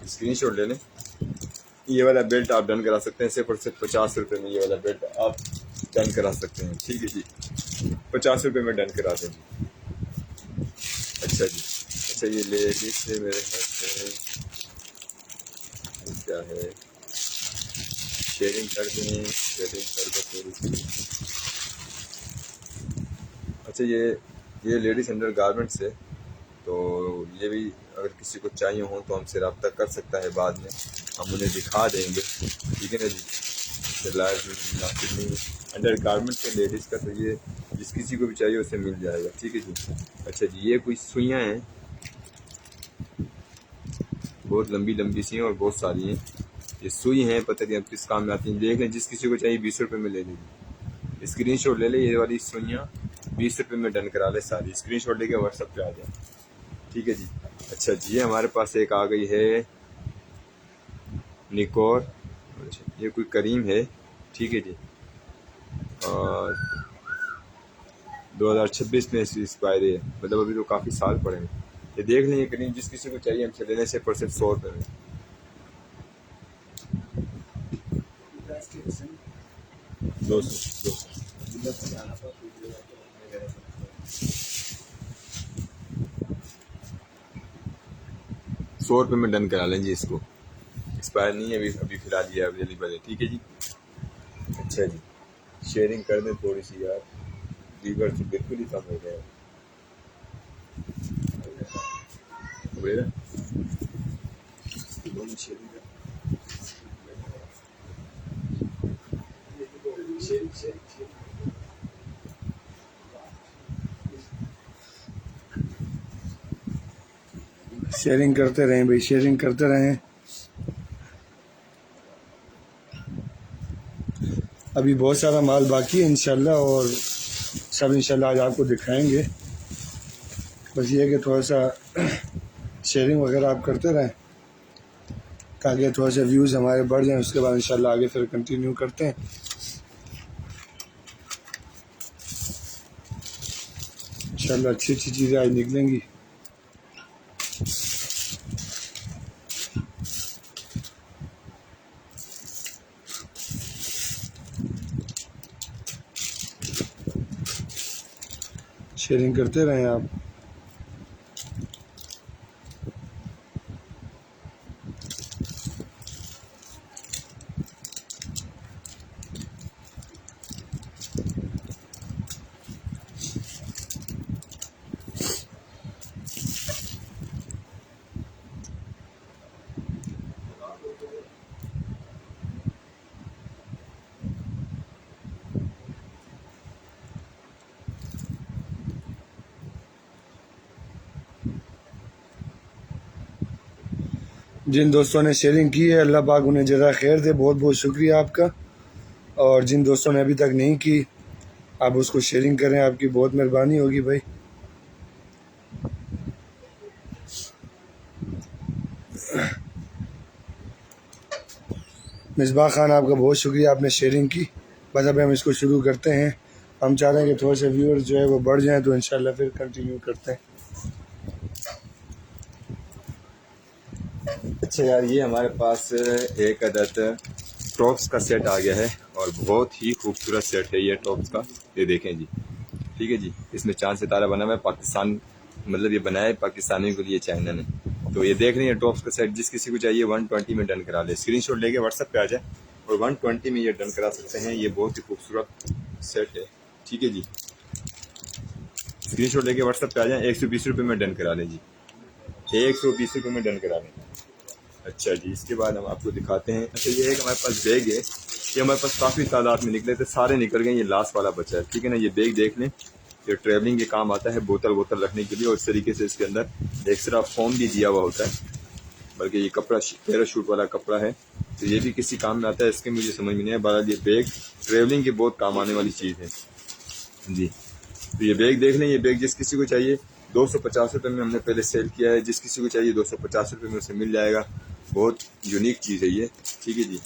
स्क्रीनशॉट ले लें, ये वाला बेल्ट आप डन करा सकते हैं सिर्फ और सिर्फ 50 रुपये में। ये वाला बेल्ट आप डन करा सकते हैं। ठीक है जी, 50 रुपये में डन करा दें जी। अच्छा जी, अच्छा ये लेडीज से मेरे ख्याल से क्या है, शेयरिंग कर दें, शेयरिंग कर दो थोड़ी सी। अच्छा ये लेडीज़ अंडर गारमेंट्स है, तो ये भी अगर किसी को चाहिए हो तो हमसे रब्ता कर सकता है, बाद में हम उन्हें दिखा देंगे। ठीक है ना जी, अंडर गारमेंट्स है लेडीज़ का, तो ये जिस किसी को भी चाहिए उसे मिल जाएगा। ठीक है जी। अच्छा जी, ये कुछ सुइयाँ हैं, बहुत लंबी लंबी सी हैं और बहुत सारी हैं। ये सुई हैं, पता नहीं अब किस काम में आती हैं। देख लें, जिस किसी को चाहिए 20 रुपये में ले लीजिए। स्क्रीनशॉट ले लें, ये वाली सुइयाँ 20 रुपये में डन करा ले सारी। स्क्रीनशॉट लेके व्हाट्सएप पे आ जाए। ठीक है जी। अच्छा जी, ये हमारे पास एक आ गई है निकोर, ये कोई करीम है। ठीक है जी, और 2026 में इसकी एक्सपायरी है, मतलब अभी तो काफ़ी साल पड़े हैं। ये देख लें, ये करीम जिस किसी को चाहिए हमसे लेने से पर सिर्फ 100 रुपये में। 200 100 रुपये में डन करा लें जी। इसको एक्सपायर नहीं है अभी, अभी फिलहाल ये अवेलेबल है। ठीक है जी। अच्छा जी, शेयरिंग कर दें थोड़ी सी यार, लीवर तो बिल्कुल ही कम हो गया है। शेयरिंग करते रहें भाई, शेयरिंग करते रहें। अभी बहुत सारा माल बाकी है इंशाल्लाह, और सब इंशाल्लाह आज आपको दिखाएंगे। बस ये है कि थोड़ा सा शेयरिंग वगैरह आप करते रहें ताकि थोड़ा सा व्यूज़ हमारे बढ़ जाएं। उसके बाद इंशाल्लाह आगे फिर कंटिन्यू करते हैं। इंशाल्लाह अच्छी अच्छी चीज़ें आज निकलेंगी। शेयरिंग करते रहें आप। जिन दोस्तों ने शेयरिंग की है अल्लाह पाक उन्हें जज़ा खैर दे, बहुत बहुत शुक्रिया आपका। और जिन दोस्तों ने अभी तक नहीं की आप उसको शेयरिंग करें, आपकी बहुत मेहरबानी होगी भाई। मिसबाह खान आपका बहुत शुक्रिया, आपने शेयरिंग की। बस अब हम इसको शुरू करते हैं। हम चाह रहे हैं कि थोड़े से व्यूअर्स जो है वो बढ़ जाएं, तो इंशाल्लाह फिर कंटिन्यू करते हैं। अच्छा यार, ये हमारे पास एक अदद टॉप्स का सेट आ गया है और बहुत ही खूबसूरत सेट है ये टॉप्स का। ये देखें जी, ठीक है जी। इसमें चांद सितारा बना हुआ है, पाकिस्तान मतलब ये बनाया है पाकिस्तानियों के लिए चाइना ने। तो ये देख रहे हैं टॉप्स का सेट, जिस किसी को चाहिए 120 में डन करा ले। स्क्रीनशॉट लेके व्हाट्सएप पे आ जाए और 120 में ये डन करा सकते हैं। ये बहुत ही खूबसूरत सेट है, ठीक है जी। स्क्रीनशॉट लेके व्हाट्सएप पे आ जाए, 120 रुपये में डन करा लें जी, 120 रुपये में डन करा लें। अच्छा जी, इसके बाद हम आपको दिखाते हैं। अच्छा, ये एक हमारे पास बैग है, ये हमारे पास काफ़ी तादाद में निकले थे, सारे निकल गए, ये लास्ट वाला बचा है, ठीक है ना। ये बैग देख लें, ये ट्रैवलिंग के काम आता है, बोतल रखने के लिए। और इस तरीके से इसके अंदर एक्स्ट्रा फोम भी दिया हुआ होता है, बल्कि ये कपड़ा पैराशूट वाला कपड़ा है, तो ये भी किसी काम में आता है। इसके मुझे समझ में नहीं है, बहरहाल ये बैग ट्रैवलिंग के बहुत काम आने वाली चीज़ है जी। तो ये बैग देख लें, ये बैग जिस किसी को चाहिए 250 रुपये में हमने पहले सेल किया है, जिस किसी को चाहिए 250 रुपये में उसे मिल जाएगा। बहुत यूनिक चीज़ है ये, ठीक है जी।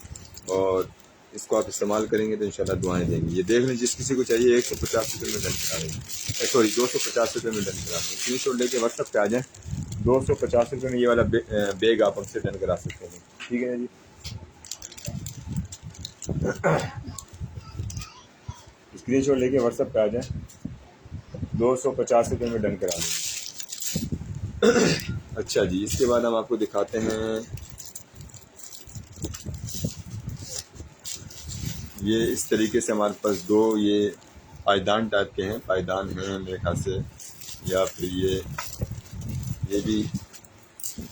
और इसको आप इस्तेमाल करेंगे तो इंशाल्लाह दुआएं देंगे। ये देख लें, जिस किसी को चाहिए 150 रुपये में डन करा देंगे, सॉरी 250 रुपये में डन करा देंगे। स्क्रीनशॉट लेके व्हाट्सएप पे आ जाएँ, 250 रुपये में ये वाला बैग आप हमसे डन करा सकते हैं, ठीक है जी। स्क्रीनशॉट लेके व्हाट्सएप पे आ जाएँ, 250 रुपये में डन करा देंगे। अच्छा जी, इसके बाद हम आपको दिखाते हैं, ये इस तरीके से हमारे पास दो ये पायदान टाइप के हैं, पायदान हैं मेरे ख्याल से, या फिर ये भी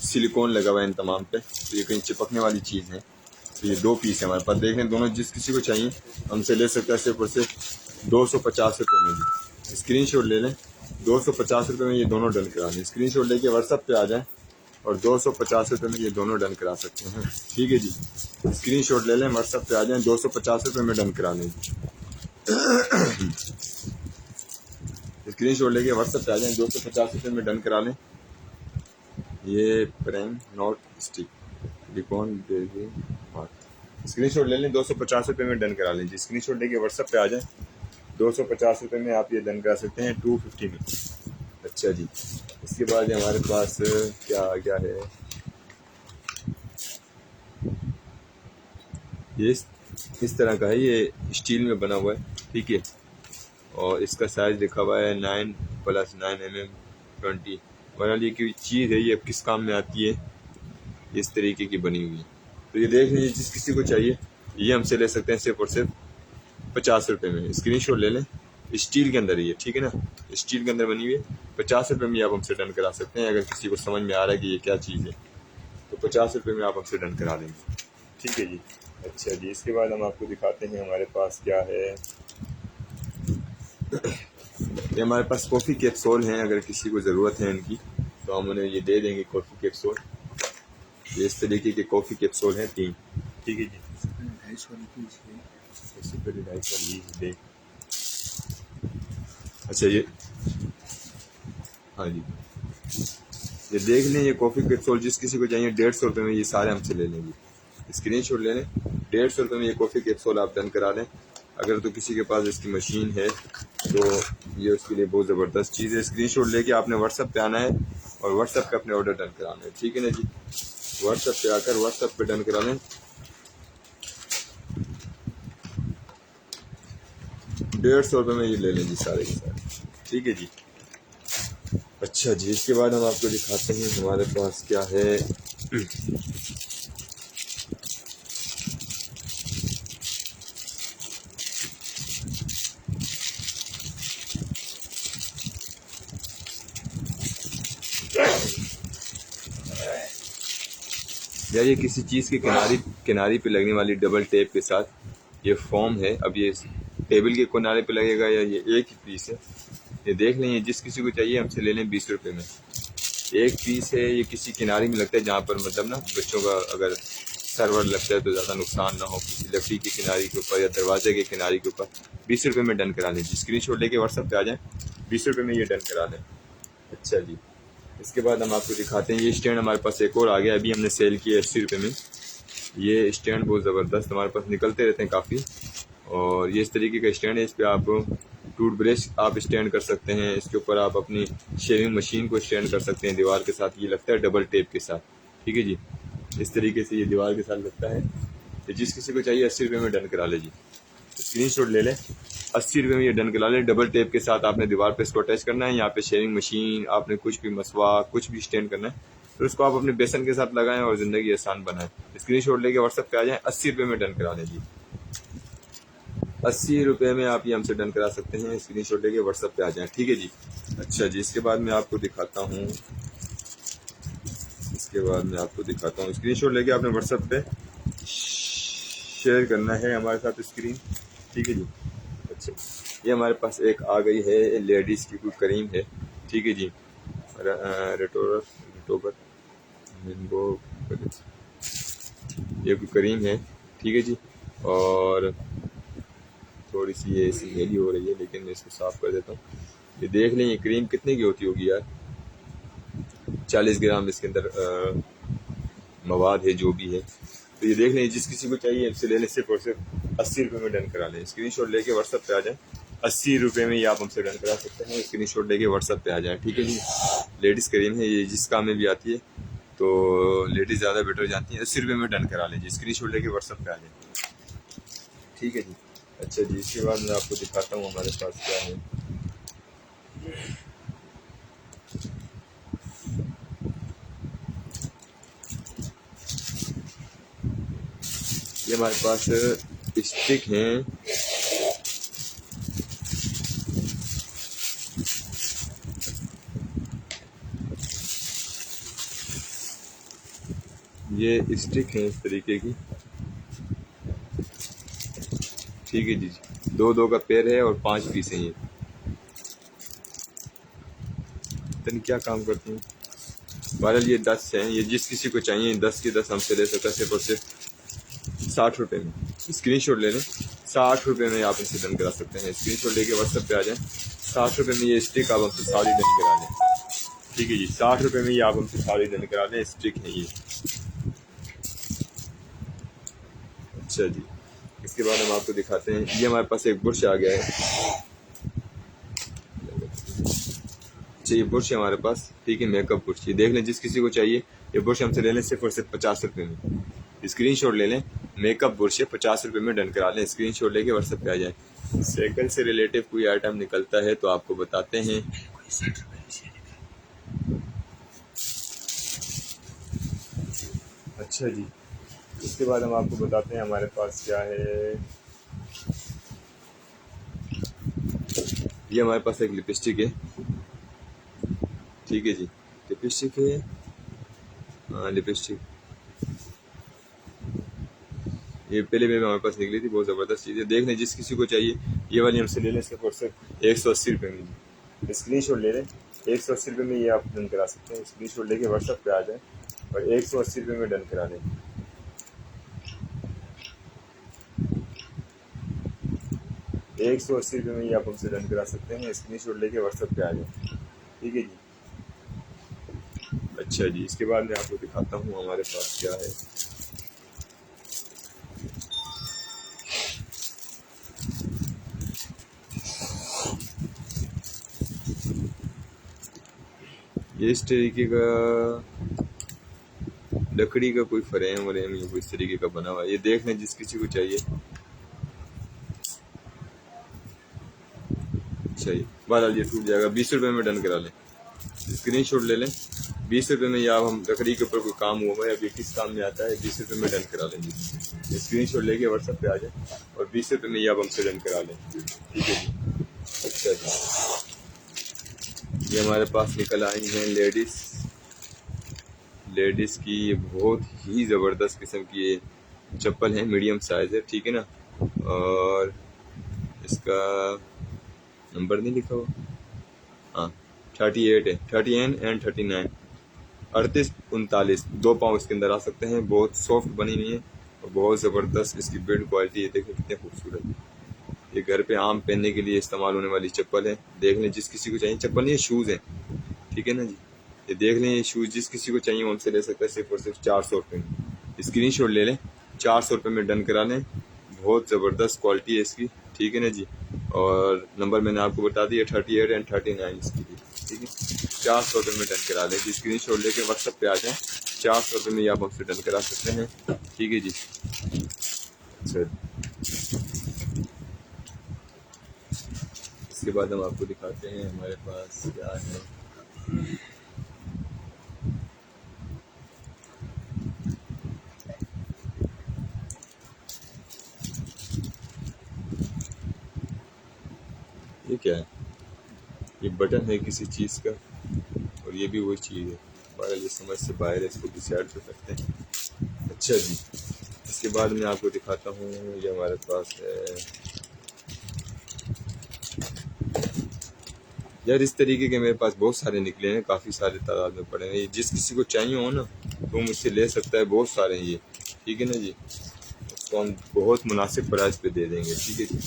सिलिकॉन लगा हुआ है इन तमाम पे, तो ये कहीं चिपकने वाली चीज़ है। तो ये 2 पीस है हमारे पास, देख लें, दोनों जिस किसी को चाहिए हमसे ले सकता है, सिर्फ और सिर्फ 250 रुपये में भी। स्क्रीनशॉट ले लें, 250 रुपये में ये दोनों डन करा लें। स्क्रीनशॉट लेके व्हाट्सएप पे आ जाएं और 250 रुपये में ये दोनों डन करा सकते हैं, ठीक है जी। स्क्रीनशॉट ले लें, व्हाट्सएप पे आ जाएं, 250 रुपये में डन करा लें। स्क्रीनशॉट लेके व्हाट्सएप पे आ जाएं, 250 रुपये में डन करा लें। ये प्रेम नॉट स्टिक डिकॉन बेबी बात, स्क्रीनशॉट ले लें, 250 रुपये में डन करा लें जी। स्क्रीनशॉट लेके व्हाट्सएप पे आ जाएं, 250 रुपये में आप ये डन करा सकते हैं 250 में। अच्छा जी, इसके बाद हमारे पास क्या है, ये इस तरह का है, ये स्टील में बना हुआ है, ठीक है। और इसका साइज़ लिखा हुआ है 9+9 mm 20। बहरहाल ये कोई चीज़ है, ये किस काम में आती है, इस तरीके की बनी हुई है। तो ये देख लीजिए, जिस किसी को चाहिए ये हमसे ले सकते हैं सिर्फ और सिर्फ 50 रुपये में। स्क्रीनशॉट ले लें, स्टील के अंदर ही है, ठीक है ना, स्टील के अंदर बनी हुई है। 50 रुपये में आप हमसे डन करा सकते हैं। अगर किसी को समझ में आ रहा है कि ये क्या चीज़ है तो 50 रुपये में आप हमसे डन करा देंगे, ठीक है जी। अच्छा जी, इसके बाद हम आपको दिखाते हैं हमारे पास क्या है। ये हमारे पास कॉफ़ी कैप्सूल हैं, अगर किसी को ज़रूरत है इनकी तो हम उन्हें ये दे देंगे कॉफ़ी कैप्सूल। ये इस तरीके के कॉफ़ी कैप्सूल हैं 3। ठीक है जी, 250 रुपये इससे पहले 250 दे। अच्छा ये, हाँ जी, ये देख लें, ये कॉफ़ी कैप्सूल जिस किसी को चाहिए 150 रुपये में ये सारे हमसे ले लेंगे। स्क्रीनशॉट ले लें, 150 रुपये में ये कॉफ़ी कैप्सूल आप डन करा लें। अगर तो किसी के पास इसकी मशीन है तो ये उसके लिए बहुत ज़बरदस्त चीज़ है। स्क्रीनशॉट लेके आपने व्हाट्सएप पे आना है और व्हाट्सएप पे अपने ऑर्डर डन कराना है। ठीक है ना जी, व्हाट्सएप पे आकर व्हाट्सएप पे डन करा लें। 150 रुपये में ये ले लें जी सारे के सारे। ठीक है जी। अच्छा जी, इसके बाद हम आपको दिखाते हैं हमारे पास क्या है। यार ये किसी चीज़ के किनारे पे लगने वाली डबल टेप के साथ ये फॉर्म है। अब ये टेबल के किनारे पे लगेगा या ये एक ही पीस है, ये देख लें। ये जिस किसी को चाहिए हमसे ले लें 20 रुपये में। एक पीस है, ये किसी किनारे में लगता है जहाँ पर मतलब ना बच्चों का अगर सर्वर लगता है तो ज़्यादा नुकसान ना हो, किसी लकड़ी के किनारे के ऊपर या दरवाजे के किनारे के ऊपर। 20 रुपये में डन करा लें जी। स्क्रीनशॉट लेके व्हाट्सएप पे आ जाएँ, 20 रुपये में ये डन करा लें। अच्छा जी, इसके बाद हम आपको दिखाते हैं ये स्टैंड हमारे पास एक और आ गया। अभी हमने सेल किया 80 रुपये में। ये स्टैंड बहुत ज़बरदस्त हमारे पास निकलते रहते हैं काफ़ी। और ये इस तरीके का स्टैंड है, इस पर आप टूथ ब्रश आप स्टैंड कर सकते हैं, इसके ऊपर आप अपनी शेविंग मशीन को स्टैंड कर सकते हैं दीवार के साथ। ये लगता है डबल टेप के साथ। ठीक है जी, इस तरीके से ये दीवार के साथ लगता है। तो जिस किसी को चाहिए 80 रुपये में डन करा ले जी। स्क्रीनशॉट ले लें, 80 रुपये में ये डन करा लें। डबल टेप के साथ आपने दीवार पे इसको अटैच करना है। यहाँ पे शेविंग मशीन, आपने कुछ भी मसवा कुछ भी स्टैंड करना है तो उसको आप अपने बेसन के साथ लगाएं और ज़िंदगी आसान बनाएं। स्क्रीनशॉट लेके व्हाट्सएप पे आ जाएं, 80 रुपये में डन करा लें जी। 80 रुपये में आप ये हमसे डन करा सकते हैं। स्क्रीनशॉट लेके व्हाट्सएप पे आ जाएं। ठीक है जी। अच्छा जी, इसके बाद मैं आपको दिखाता हूँ स्क्रीनशॉट लेके आपने व्हाट्सएप पे शेयर करना है हमारे साथ स्क्रीन। ठीक है जी। अच्छा, ये हमारे पास एक आ गई है, लेडीज़ की कोई क्रीम है। ठीक है जी, रेटोबर मैंगो, ये कोई क्रीम है। ठीक है जी। और थोड़ी सी ये ऐसी गीली हो रही है, लेकिन मैं इसको साफ़ कर देता हूँ। ये देख लें, ये क्रीम कितने की होती होगी यार। 40 ग्राम इसके अंदर मवाद है जो भी है। तो ये देख लें, जिस किसी को चाहिए हमसे ले लें, सिर्फ और सिर्फ 80 रुपये में डन करा लें। स्क्रीनशॉट लेके व्हाट्सएप पे आ जाएं, 80 रुपये में ये आप हमसे डन करा सकते हैं। स्क्रीनशॉट लेके व्हाट्सएप पे आ जाएं। ठीक है जी। लेडीज़ क्रीम है ये, जिस काम में भी आती है तो लेडीज़ ज़्यादा बेटर जानती हैं। 80 रुपये में डन करा लें। स्क्रीनशॉट लेके व्हाट्सएप पे आ जाएं। ठीक है जी। अच्छा जी, इसके बाद मैं आपको दिखाता हूँ हमारे पास क्या है। ये हमारे पास स्टिक हैं। ये स्टिक है इस तरीके की। ठीक है जी, 2-2 का पेयर है और 5 पीस हैं। ये पता नहीं क्या काम करती हैं। बहरहाल ये 10 हैं। ये जिस किसी को चाहिए 10 के 10 हमसे ले सकता है, सिर्फ और सिर्फ 60 रुपये में। स्क्रीनशॉट ले लें, 60 रुपये में आप इसे डन करा सकते हैं। स्क्रीनशॉट लेके व्हाट्सएप पे आ जाएं, 60 रुपये में ये स्टिक आप हमसे सारी डन करा लें। ठीक है जी, 60 रुपये में ये आप हमसे सारी डन करा लें। स्टिक है ये। अच्छा जी, इसके बाद हम आपको दिखाते हैं, ये हमारे पास एक बुरश आ गया है। अच्छा, ये बुरश है हमारे पास। ठीक है, मेकअप बुरश। ये देख लें, जिस किसी को चाहिए ये बुरश हमसे ले लें, सिर्फ और सिर्फ 50 रुपये में। स्क्रीनशॉट ले लें, मेकअप बुरश है, 50 रुपये में डन करा लें। स्क्रीनशॉट लेके व्हाट्सएप पे आ जाए। साइकिल से रिलेटिव कोई आइटम निकलता है तो आपको बताते हैं। अच्छा जी, इसके बाद हम आपको बताते हैं हमारे पास क्या है। ये हमारे पास एक लिपस्टिक है। ठीक है जी, लिपस्टिक है। हाँ, लिपस्टिक ये पहले में हमारे पास निकली थी, बहुत ज़बरदस्त चीज़ है। देख लें, जिस किसी को चाहिए ये वाली हमसे ले लें, सिर्फ और सिर्फ 180 रुपये में। स्क्रीनशॉट ले लें, 180 रुपये में ये आप डन करा सकते हैं। स्क्रीन शॉट लेके व्हाट्सएप पे आ जाए और 180 रुपये में डन करा लें। 180 रुपये में ये आप हमसे डन करा सकते हैं। स्क्रीन शॉट लेके व्हाट्सएप पे आ जाए, ठीक है जी। अच्छा जी, इसके बाद मैं आपको दिखाता हूँ हमारे पास क्या है। ये इस तरीके का लकड़ी का कोई फ्रेम व्रेम या कोई इस तरीके का बना हुआ है। ये देख लें जिस किसी को चाहिए। अच्छा जी, बहरहाल ये टूट जाएगा। 20 रुपये में डन करा लें। स्क्रीन शॉट ले लें। 20 रुपये में या हम लकड़ी के ऊपर कोई काम हुआ है या किस काम में आता है, 20 रुपये में डन करा लेंगे। स्क्रीन शॉट लेके व्हाट्सएप पे आ जाए और 20 रुपये में ये आप हमसे डन करा लें, ठीक है जी। अच्छा जी, ये हमारे पास निकल आई हैं लेडीज़ की ये बहुत ही ज़बरदस्त किस्म की ये चप्पल है, मीडियम साइज़ है, ठीक है ना। और इसका नंबर नहीं लिखा हुआ, हाँ 38 है, 38 एंड 39, 38 39, 2 पाँव इसके अंदर आ सकते हैं। बहुत सॉफ्ट बनी हुई है और बहुत ज़बरदस्त इसकी बिल्ड क्वालिटी है। देखें कितने खूबसूरत। ये घर पे आम पहनने के लिए इस्तेमाल होने वाली चप्पल है। देख लें जिस किसी को चाहिए। चप्पल नहीं, शूज़ है, ठीक है ना जी। ये देख लें, ये शूज़ जिस किसी को चाहिए वो हमसे ले सकता है सिर्फ और सिर्फ 400 रुपये में। स्क्रीन शॉट ले लें, 400 रुपये में डन करा लें। बहुत ज़बरदस्त क्वालिटी है इसकी, ठीक है ना जी। और नंबर मैंने आपको बता दिया 38 एंड 39 इसकी भी, ठीक है। 400 रुपये में डन करा लें जी। स्क्रीन शॉट लेके व्हाट्सएप पे आ जाएँ। 400 रुपये में आप हमसे डन करा सकते हैं, ठीक है जी। अच्छा, इसके बाद हम आपको दिखाते हैं हमारे पास क्या है। ये क्या है? ये बटन है किसी चीज़ का और ये भी वही चीज़ है। बाहर ये समझ से बाहर है, इसको भी साइड पे करते हैं। अच्छा जी, इसके बाद मैं आपको दिखाता हूँ ये हमारे पास है यार, इस तरीके के मेरे पास बहुत सारे निकले हैं, काफ़ी सारे तादाद में पड़े हैं। जिस किसी को चाहिए हो ना तो मुझसे ले सकता है, बहुत सारे हैं ये, ठीक है ना जी। उसको हम बहुत मुनासिब प्राइस पे दे देंगे, ठीक है जी।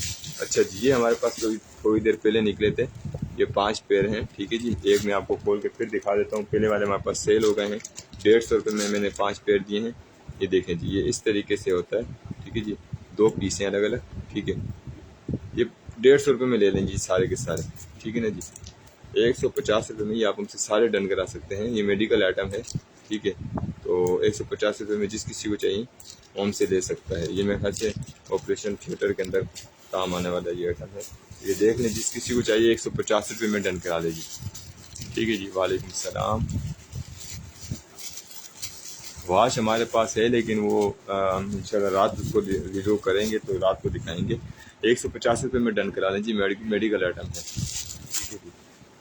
अच्छा जी, ये हमारे पास थोड़ी देर पहले निकले थे। ये 5 पेयर हैं, ठीक है जी। एक मैं आपको खोल के फिर दिखा देता हूँ। पहले वाले हमारे पास सेल हो गए हैं। 150 रुपये में मैंने 5 पेयर दिए हैं। ये देखें जी, ये इस तरीके से होता है, ठीक है जी। 2 पीस हैं अलग अलग, ठीक है। ये 150 रुपये में ले लें जी सारे के सारे, ठीक है ना जी। 150 रुपये में ये आप हमसे सारे डन करा सकते हैं। ये मेडिकल आइटम है, ठीक है। तो 150 रुपये में जिस किसी को चाहिए वो हमसे ले सकता है। ये मेरे ख्याल से ऑपरेशन थिएटर के अंदर काम आने वाला ये आइटम है। ये देख लें, जिस किसी को चाहिए 150 रुपये में डन करा लीजिए, ठीक है जी। वालेकुम सलाम। वॉच हमारे पास है लेकिन वो हम इंशाल्लाह रात उसको रिव्यू करेंगे तो रात को दिखाएंगे। 150 रुपये में डन करा लें जी, मेडिकल आइटम है, ठीक है जी।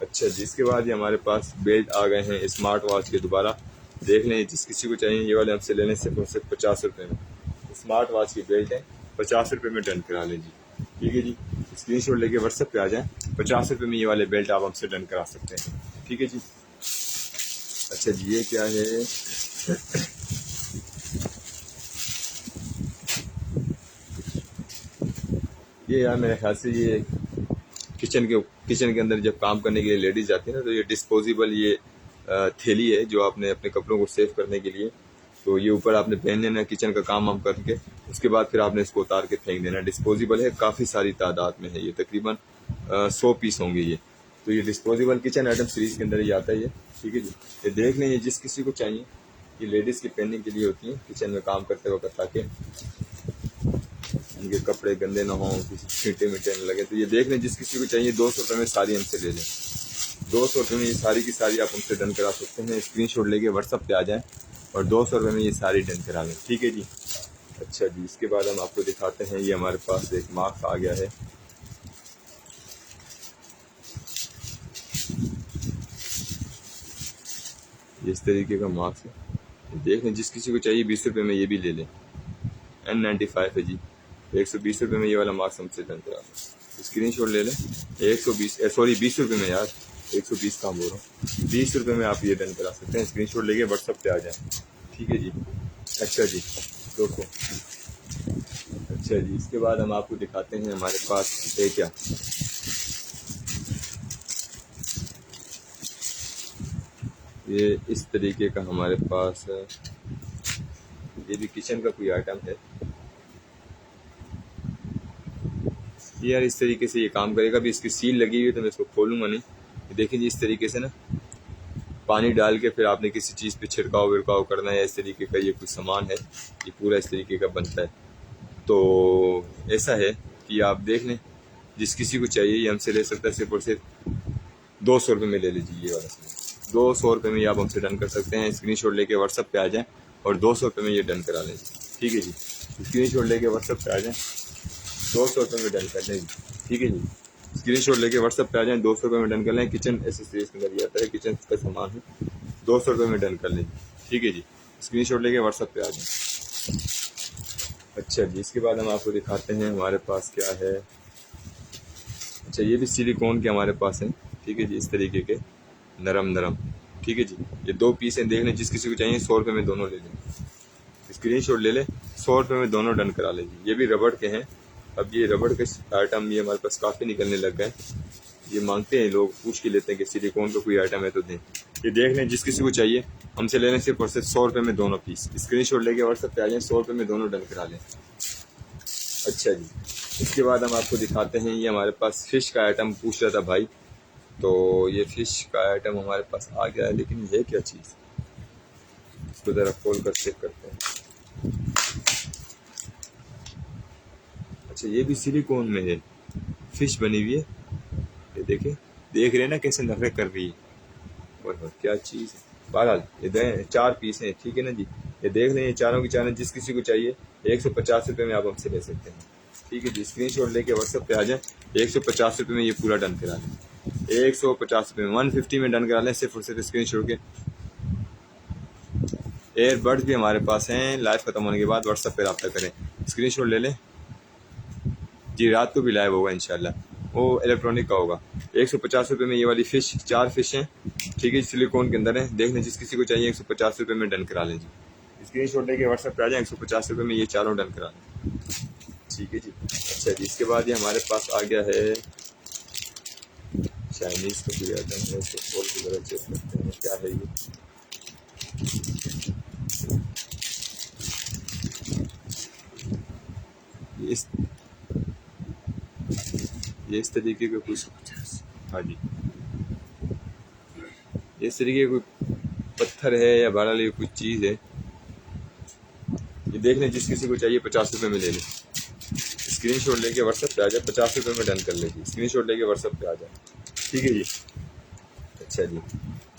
अच्छा जी, इसके बाद ये हमारे पास बेल्ट आ गए हैं स्मार्ट वॉच के। दोबारा देख लें, जिस किसी को चाहिए ये वाले हमसे लेने सिर्फ 50 रुपये में स्मार्ट वॉच की बेल्ट है। 50 रुपये में डन करा लें जी, ठीक है जी। स्क्रीन शॉट लेके व्हाट्सएप पे आ जाएँ। 50 रुपये में ये वाले बेल्ट आप हमसे डन करा सकते हैं, ठीक है जी। अच्छा जी, ये क्या है? ये यार मेरे ख्याल से ये किचन के अंदर जब काम करने के लिए लेडीज जाती है ना, तो ये डिस्पोजेबल ये थैली है जो आपने अपने कपड़ों को सेव करने के लिए, तो ये ऊपर आपने पहन लेना किचन का काम वाम करके, उसके बाद फिर आपने इसको उतार के फेंक देना। डिस्पोजेबल है, काफ़ी सारी तादाद में है ये, तकरीबन 100 पीस होंगे ये। तो ये डिस्पोजेबल किचन आइटम सीरीज़ के अंदर ये आता है ये, ठीक है जी। ये देख लें, ये जिस किसी को चाहिए ये लेडीज़ की पहनने के लिए होती है किचन में काम करते वक्त, ताकि उनके कपड़े गंदे ना हों, किसी छींटे मीटे न लगे। तो ये देख लें, जिस किसी को चाहिए 200 रुपये में सारी हमसे ले लें। 200 रुपये में ये सारी की सारी आप हमसे डन करा सकते हैं। स्क्रीनशॉट लेके व्हाट्सएप पे आ जाएं और 200 रुपये में ये सारी डन करा लें, ठीक है जी। अच्छा जी, इसके बाद हम आपको दिखाते हैं ये हमारे पास एक मास्क आ गया है। इस तरीके का मास्क है, देख लें, जिस किसी को चाहिए 20 रुपये में ये भी ले लें। N95 है जी, 120 रुपये में ये वाला मास्क हमसे डन करा लें। स्क्रीन शॉट ले लें। 20 रुपये में यार, 120 काम हो रहा हूँ, 20 रुपये में आप ये डन करा सकते हैं। स्क्रीनशॉट लेके व्हाट्सअप पे आ जाएं, ठीक है जी। अच्छा जी, 200। अच्छा जी, इसके बाद हम आपको दिखाते हैं हमारे पास है क्या। ये इस तरीके का हमारे पास है, ये भी किचन का कोई आइटम है। यार इस तरीके से ये काम करेगा। अभी इसकी सील लगी हुई है तो मैं इसको खोलूंगा नहीं। देखिए जी, इस तरीके से ना पानी डाल के फिर आपने किसी चीज़ पे छिड़काव विड़काव करना है, इस तरीके का ये कुछ सामान है, ये पूरा इस तरीके का बनता है। तो ऐसा है कि आप देख लें, जिस किसी को चाहिए ये हमसे ले सकता है। सिर्फ और सिर्फ 200 रुपये में ले लीजिए ये वाला सामान। 200 रुपये में ये आप हमसे डन कर सकते हैं। स्क्रीनशॉट लेके व्हाट्सअप पे आ जाएं और 200 रुपये में ये डन करा लें, ठीक है जी। स्क्रीनशॉट लेके व्हाट्सअप पे आ जाएं, 200 रुपये में डन कर लें, ठीक है जी। स्क्रीनशॉट लेके व्हाट्सअप पे आ जाएं, 200 रुपये में डन कर लें। किचन एसेसरीज के अंदर आता है, किचन का सामान है, 200 रुपये में डन कर लें, ठीक है जी। स्क्रीनशॉट लेके व्हाट्सअप पे आ जाएं। अच्छा जी, इसके बाद हम आपको दिखाते हैं हमारे पास क्या है। अच्छा, ये भी सिलिकॉन के हमारे पास है, ठीक है जी, इस तरीके के नरम नरम, ठीक है जी। ये 2 पीस हैं, देख लें, जिस किसी को चाहिए 100 रुपये में दोनों ले लें। स्क्रीनशॉट ले लें, 100 रुपये में दोनों डन करा लीजिए। ये भी रबड़ के हैं। अब ये रबड़ के आइटम ये हमारे पास काफ़ी निकलने लग गए। ये मांगते हैं लोग, पूछ के लेते हैं कि सिलिकॉन का कोई आइटम है तो दें। ये देख लें, जिस किसी को चाहिए हमसे लेने सिर्फ और सिर्फ 100 रुपये में दोनों पीस। स्क्रीनशॉट लेके व्हाट्सएप पे आ जाएं, 100 रुपये में दोनों डन करा लें। अच्छा जी, इसके बाद हम आपको दिखाते हैं, ये हमारे पास फ़िश का आइटम पूछ रहा था भाई, तो ये फ़िश का आइटम हमारे पास आ गया है। लेकिन ये क्या चीज़, इसको ज़रा खोल कर चेक करते हैं। अच्छा, ये भी सिलिकॉन में है, फ़िश बनी हुई है। ये देखें, देख रहे हैं ना कैसे नखरे कर रही है, और क्या चीज़ है। बहरहाल ये 4 पीस हैं, ठीक है ना जी। ये देख लें, ये चारों की चारों, जिस किसी को चाहिए 150 रुपये में आप हमसे ले सकते हैं, ठीक है जी। स्क्रीनशॉट लेके व्हाट्सएप पे आ जाए, 150 रुपये में ये पूरा डन करा लें। 150 रुपये में 150 में डन करा लें, सिर्फ और सिर्फ स्क्रीनशॉट के। एयरबड्स भी हमारे पास हैं, लाइव ख़त्म होने के बाद व्हाट्सएप पे रब्ता करें, स्क्रीनशॉट ले लें जी। रात को भी लाइव होगा इंशाल्लाह, वो इलेक्ट्रॉनिक का होगा। 150 रुपये में ये वाली फ़िश, 4 फिश हैं, ठीक है, सिलिकॉन के अंदर है। देख लें, जिस किसी को चाहिए 150 रुपये में डन करा लें जी। स्क्रीनशॉट लेके व्हाट्सएप पे आ जाए, 150 रुपये में ये चारों डन करा लें, ठीक है जी। अच्छा जी, इसके बाद ये हमारे पास आ गया है चाइनीज़ का कोई आइटम है, इसको खोल के ज़रा चेक करते हैं क्या है ये इस तरीके का कुछ, हाँ जी, इस तरीके का कोई पत्थर है या बहरहाल ये कुछ चीज़ है। ये देख लें, जिस किसी को चाहिए 50 रुपये में ले लें। स्क्रीनशॉट लेके व्हाट्सएप पे आ जाए, 50 रुपये में डन कर लीजिए। स्क्रीनशॉट लेके व्हाट्सएप पे आ जाए, ठीक है जी। अच्छा जी,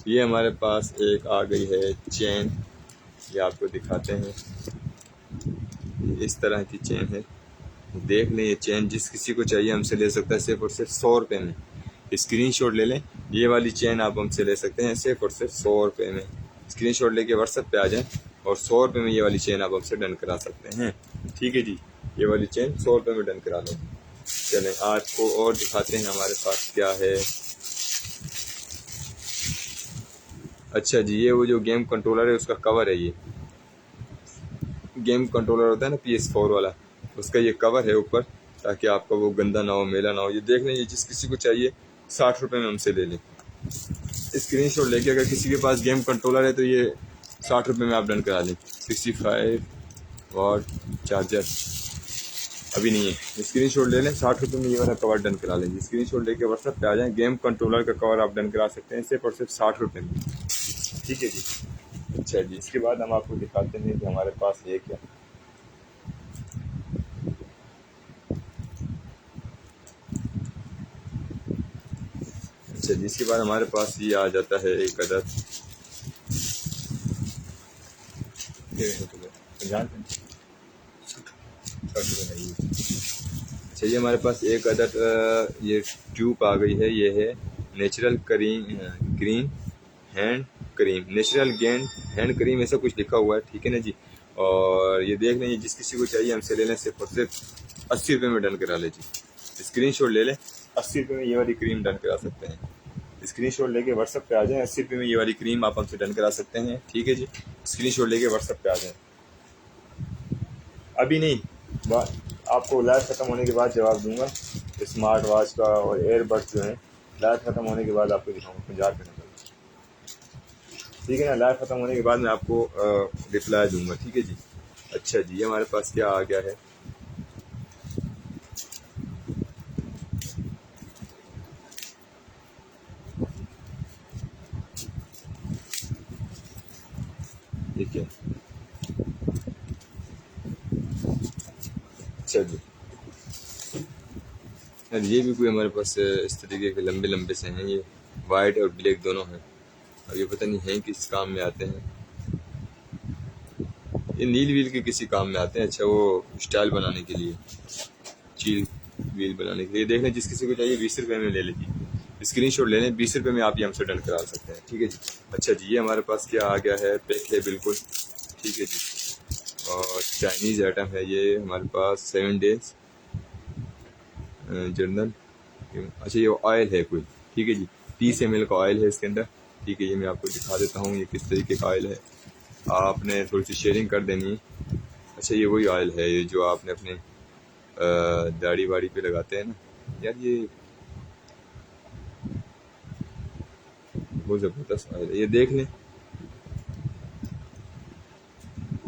ये हमारे पास एक आ गई है चेन, ये आपको दिखाते हैं। इस तरह की चेन है, देख लें। ये चेन जिस किसी को चाहिए हमसे ले सकता है, सिर्फ और सिर्फ 100 रुपये में। स्क्रीनशॉट ले लें, ये वाली चेन आप हमसे ले सकते हैं सिर्फ और सिर्फ 100 रुपये में। स्क्रीनशॉट लेके व्हाट्सएप पे आ जाएं और 100 रुपये में ये वाली चेन आप हमसे डन करा सकते हैं, ठीक है जी। ये वाली चेन 100 रुपये में डन करा लें। चलें, आपको और दिखाते हैं हमारे पास क्या है। अच्छा जी, ये वो जो गेम कंट्रोलर है उसका कवर है। ये गेम कंट्रोलर होता है ना, PS4 वाला, उसका ये कवर है ऊपर, ताकि आपका वो गंदा ना हो, मेला ना हो। ये देख लें, ये जिस किसी को चाहिए 60 रुपये में हमसे ले लें। स्क्रीनशॉट लेके अगर किसी के पास गेम कंट्रोलर है तो ये 60 रुपये में आप डन करा लें। 65 वाट चार्जर अभी नहीं है, स्क्रीनशॉट ले लें, 60 रुपये में ये वाला कवर डन करा लेंगे। स्क्रीनशॉट लेके व्हाट्सएप पे आ जाएं, गेम कंट्रोलर का कवर आप डन करा सकते हैं सिर्फ और सिर्फ 60 रुपये में, ठीक है जी। अच्छा जी, इसके बाद हम आपको दिखाते हैं कि हमारे पास ये क्या। अच्छा जी, इसके बाद हमारे पास ये आ जाता है एक अदर, अच्छा ये हमारे पास एक अदर ये ट्यूब आ गई है। ये है natural green hand cream, natural green hand cream ऐसा कुछ लिखा हुआ है, ठीक है ना जी। और ये देख लें, जिस किसी को चाहिए हमसे ले लें, सिर्फ और सिर्फ 80 रुपये में डन करा ले जी। स्क्रीनशॉट ले लें, 80 रुपये में ये वाली क्रीम डन करा सकते हैं। स्क्रीनशॉट लेके व्हाट्सएप पे आ जाएं। 80 रुपये में ये वाली क्रीम आप हमसे डन करा सकते हैं, ठीक है जी। स्क्रीनशॉट लेके व्हाट्सएप पे आ जाएं। अभी नहीं, आपको लाइव ख़त्म होने के बाद जवाब दूंगा। स्मार्ट वॉच का और एयरबड्स जो है लाइव ख़त्म होने के बाद आपको दिखाऊंगा 50 रुपये नंबर, ठीक है ना। लाइव ख़त्म होने के बाद मैं आपको रिप्लाई दूंगा, ठीक है जी। अच्छा जी, ये हमारे पास क्या आ गया है, ठीक है। अच्छा जी, यार ये भी कोई हमारे पास इस तरीके के लंबे लंबे से हैं, ये वाइट और ब्लैक दोनों हैं। अब ये पता नहीं हैं किस काम में आते हैं, ये नील व्हील के किसी काम में आते हैं। अच्छा, वो स्टाइल बनाने के लिए, चील व्हील बनाने के लिए। देख लें, जिस किसी को चाहिए 20 रुपये में ले लीजिए, स्क्रीनशॉट ले लें, 20 रुपये में आप ये हमसे डन करा सकते हैं, ठीक है जी। अच्छा जी, ये हमारे पास क्या आ गया है, पैक है बिल्कुल, ठीक है जी। और चाइनीज़ आइटम है ये हमारे पास, 7 डेज जर्नल। अच्छा, ये ऑयल है कोई, ठीक है जी। 30 ml का ऑयल है इसके अंदर, ठीक है। ये मैं आपको दिखा देता हूँ ये किस तरीके का ऑयल है, आपने थोड़ी सी शेयरिंग कर देनी है। अच्छा, ये वही ऑयल है ये जो आपने अपने दाढ़ी वाड़ी पे लगाते हैं ना यार, ये बहुत ज़बरदस्त ऑयल है, ये देख लें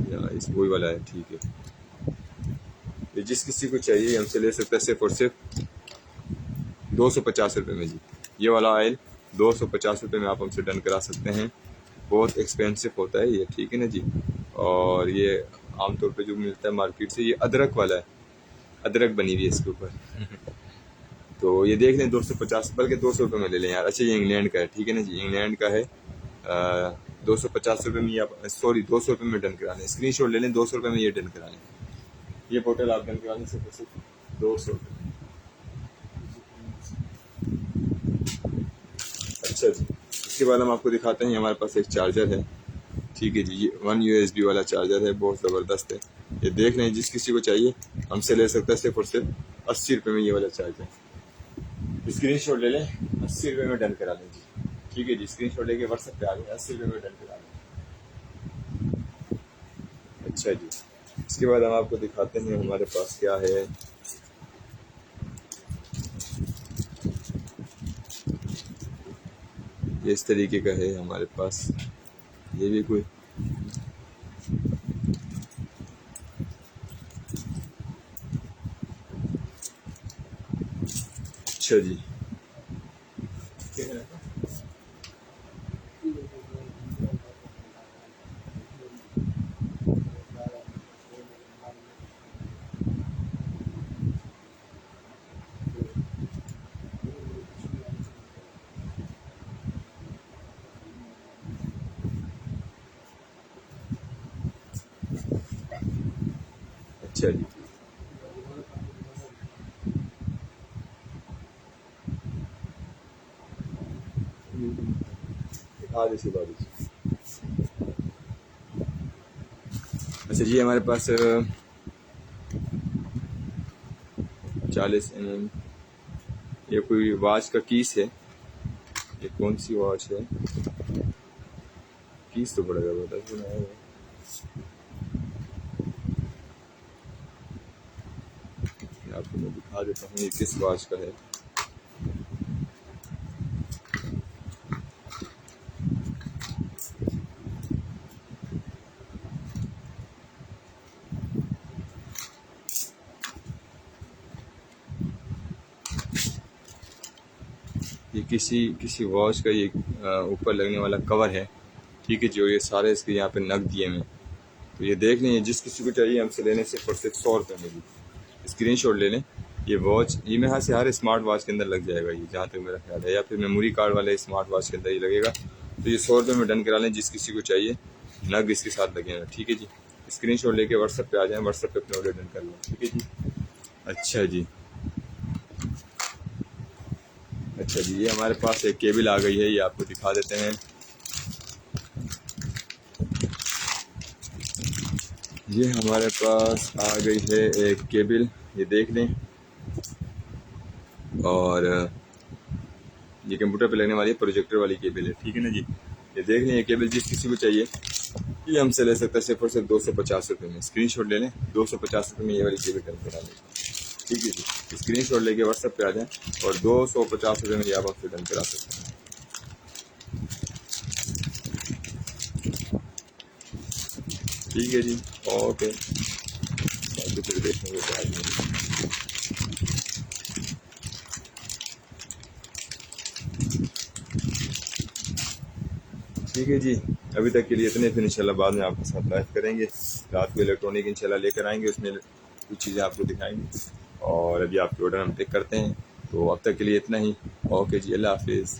यार, इस वही वाला है, ठीक है। ये जिस किसी को चाहिए हमसे ले सकता है, सिर्फ और सिर्फ 250 रुपये में जी। ये वाला ऑयल 250 रुपये में आप हमसे डन करा सकते हैं। बहुत एक्सपेंसिव होता है ये, ठीक है ना जी। और ये आमतौर पे जो मिलता है मार्केट से, ये अदरक वाला है, अदरक बनी हुई है इसके ऊपर तो ये देख लें 250, बल्कि 200 रुपये में ले लें यार। अच्छा, ये इंग्लैंड का है, ठीक है ना जी, इंग्लैंड का है। 250 रुपये में, आप सॉरी 200 रुपये में डन करा लें, स्क्रीनशॉट ले लें, 200 रुपये में ये डन करा लें। ये बोतल आप डन करा लें सिर्फ 200 रुपये। अच्छा जी, इसके बाद हम आपको दिखाते हैं, हमारे पास एक चार्जर है, ठीक है जी। ये 1 USB वाला चार्जर है, बहुत ज़बरदस्त है। ये देख लें, जिस किसी को चाहिए हमसे ले सकता है सिर्फ और सिर्फ 80 रुपये में ये वाला चार्जर। स्क्रीनशॉट ले लें, 80 रुपये में डन करा लें जी, ठीक है जी। स्क्रीनशॉट लेके व्हाट्सएप पे आ गए, 80 रुपये में डन करा लें। अच्छा जी, इसके बाद हम आपको दिखाते हैं हमारे पास क्या है। ये इस तरीके का है हमारे पास, ये भी कोई अच्छा जी, अच्छा जी, आज ऐसी बात। अच्छा जी, हमारे पास 40 mm ये कोई वॉच का कीस है। ये कौन सी वॉच है, कीस तो बड़ा ज़बरदस्त बनाया है। आपको मैं दिखा देता हूँ ये किस वॉच का है। ये किसी वॉच का ये ऊपर लगने वाला कवर है, ठीक है जो ये सारे इसके यहाँ पे नग दिए हैं। तो ये देख लें, जिस किसी को चाहिए हमसे लेने से सिर्फ 100 रुपये में भी स्क्रीनशॉट ले लें। ये वॉच ये मेरे हाथ से हर स्मार्ट वॉच के अंदर लग जाएगा ये, जहाँ तक मेरा ख्याल है, या फिर मेमोरी कार्ड वाले स्मार्ट वॉच के अंदर ही लगेगा। तो ये 100 रुपये में डन करा लें, जिस किसी को चाहिए नग इसके साथ लगेगा, ठीक है जी। स्क्रीनशॉट लेके व्हाट्सएप पे आ जाएं, व्हाट्सएप पे अपने ऑर्डर डन कर लें, ठीक है जी। अच्छा जी, अच्छा जी, ये हमारे पास एक केबल आ गई है, ये आपको दिखा देते हैं। ये हमारे पास आ गई है एक केबल, ये देख लें। और ये कंप्यूटर पे लगने वाली प्रोजेक्टर वाली केबल है, ठीक है ना जी। ये देख लें, ये केबल जिस किसी को चाहिए ये हमसे ले सकता है सिर्फ और सिर्फ 250 रुपये में। स्क्रीनशॉट ले लें, 250 रुपये में ये वाली केबल डन करा लें, ठीक है जी। स्क्रीनशॉट लेके व्हाट्सएप पे आ जाएं और 250 रुपये में ये आप हमसे डन करा सकते हैं। ठीक है जी, ओके, फिर देखेंगे। ठीक है जी, अभी तक के लिए इतने, फिर इंशाल्लाह बाद में आपके साथ लाइव करेंगे। रात को इलेक्ट्रॉनिक इंशाल्लाह लेकर आएंगे, उसमें कुछ चीज़ें आपको दिखाएंगे और अभी आपके ऑर्डर हम पिक करते हैं। तो अब तक के लिए इतना ही, ओके जी, अल्लाह हाफिज़।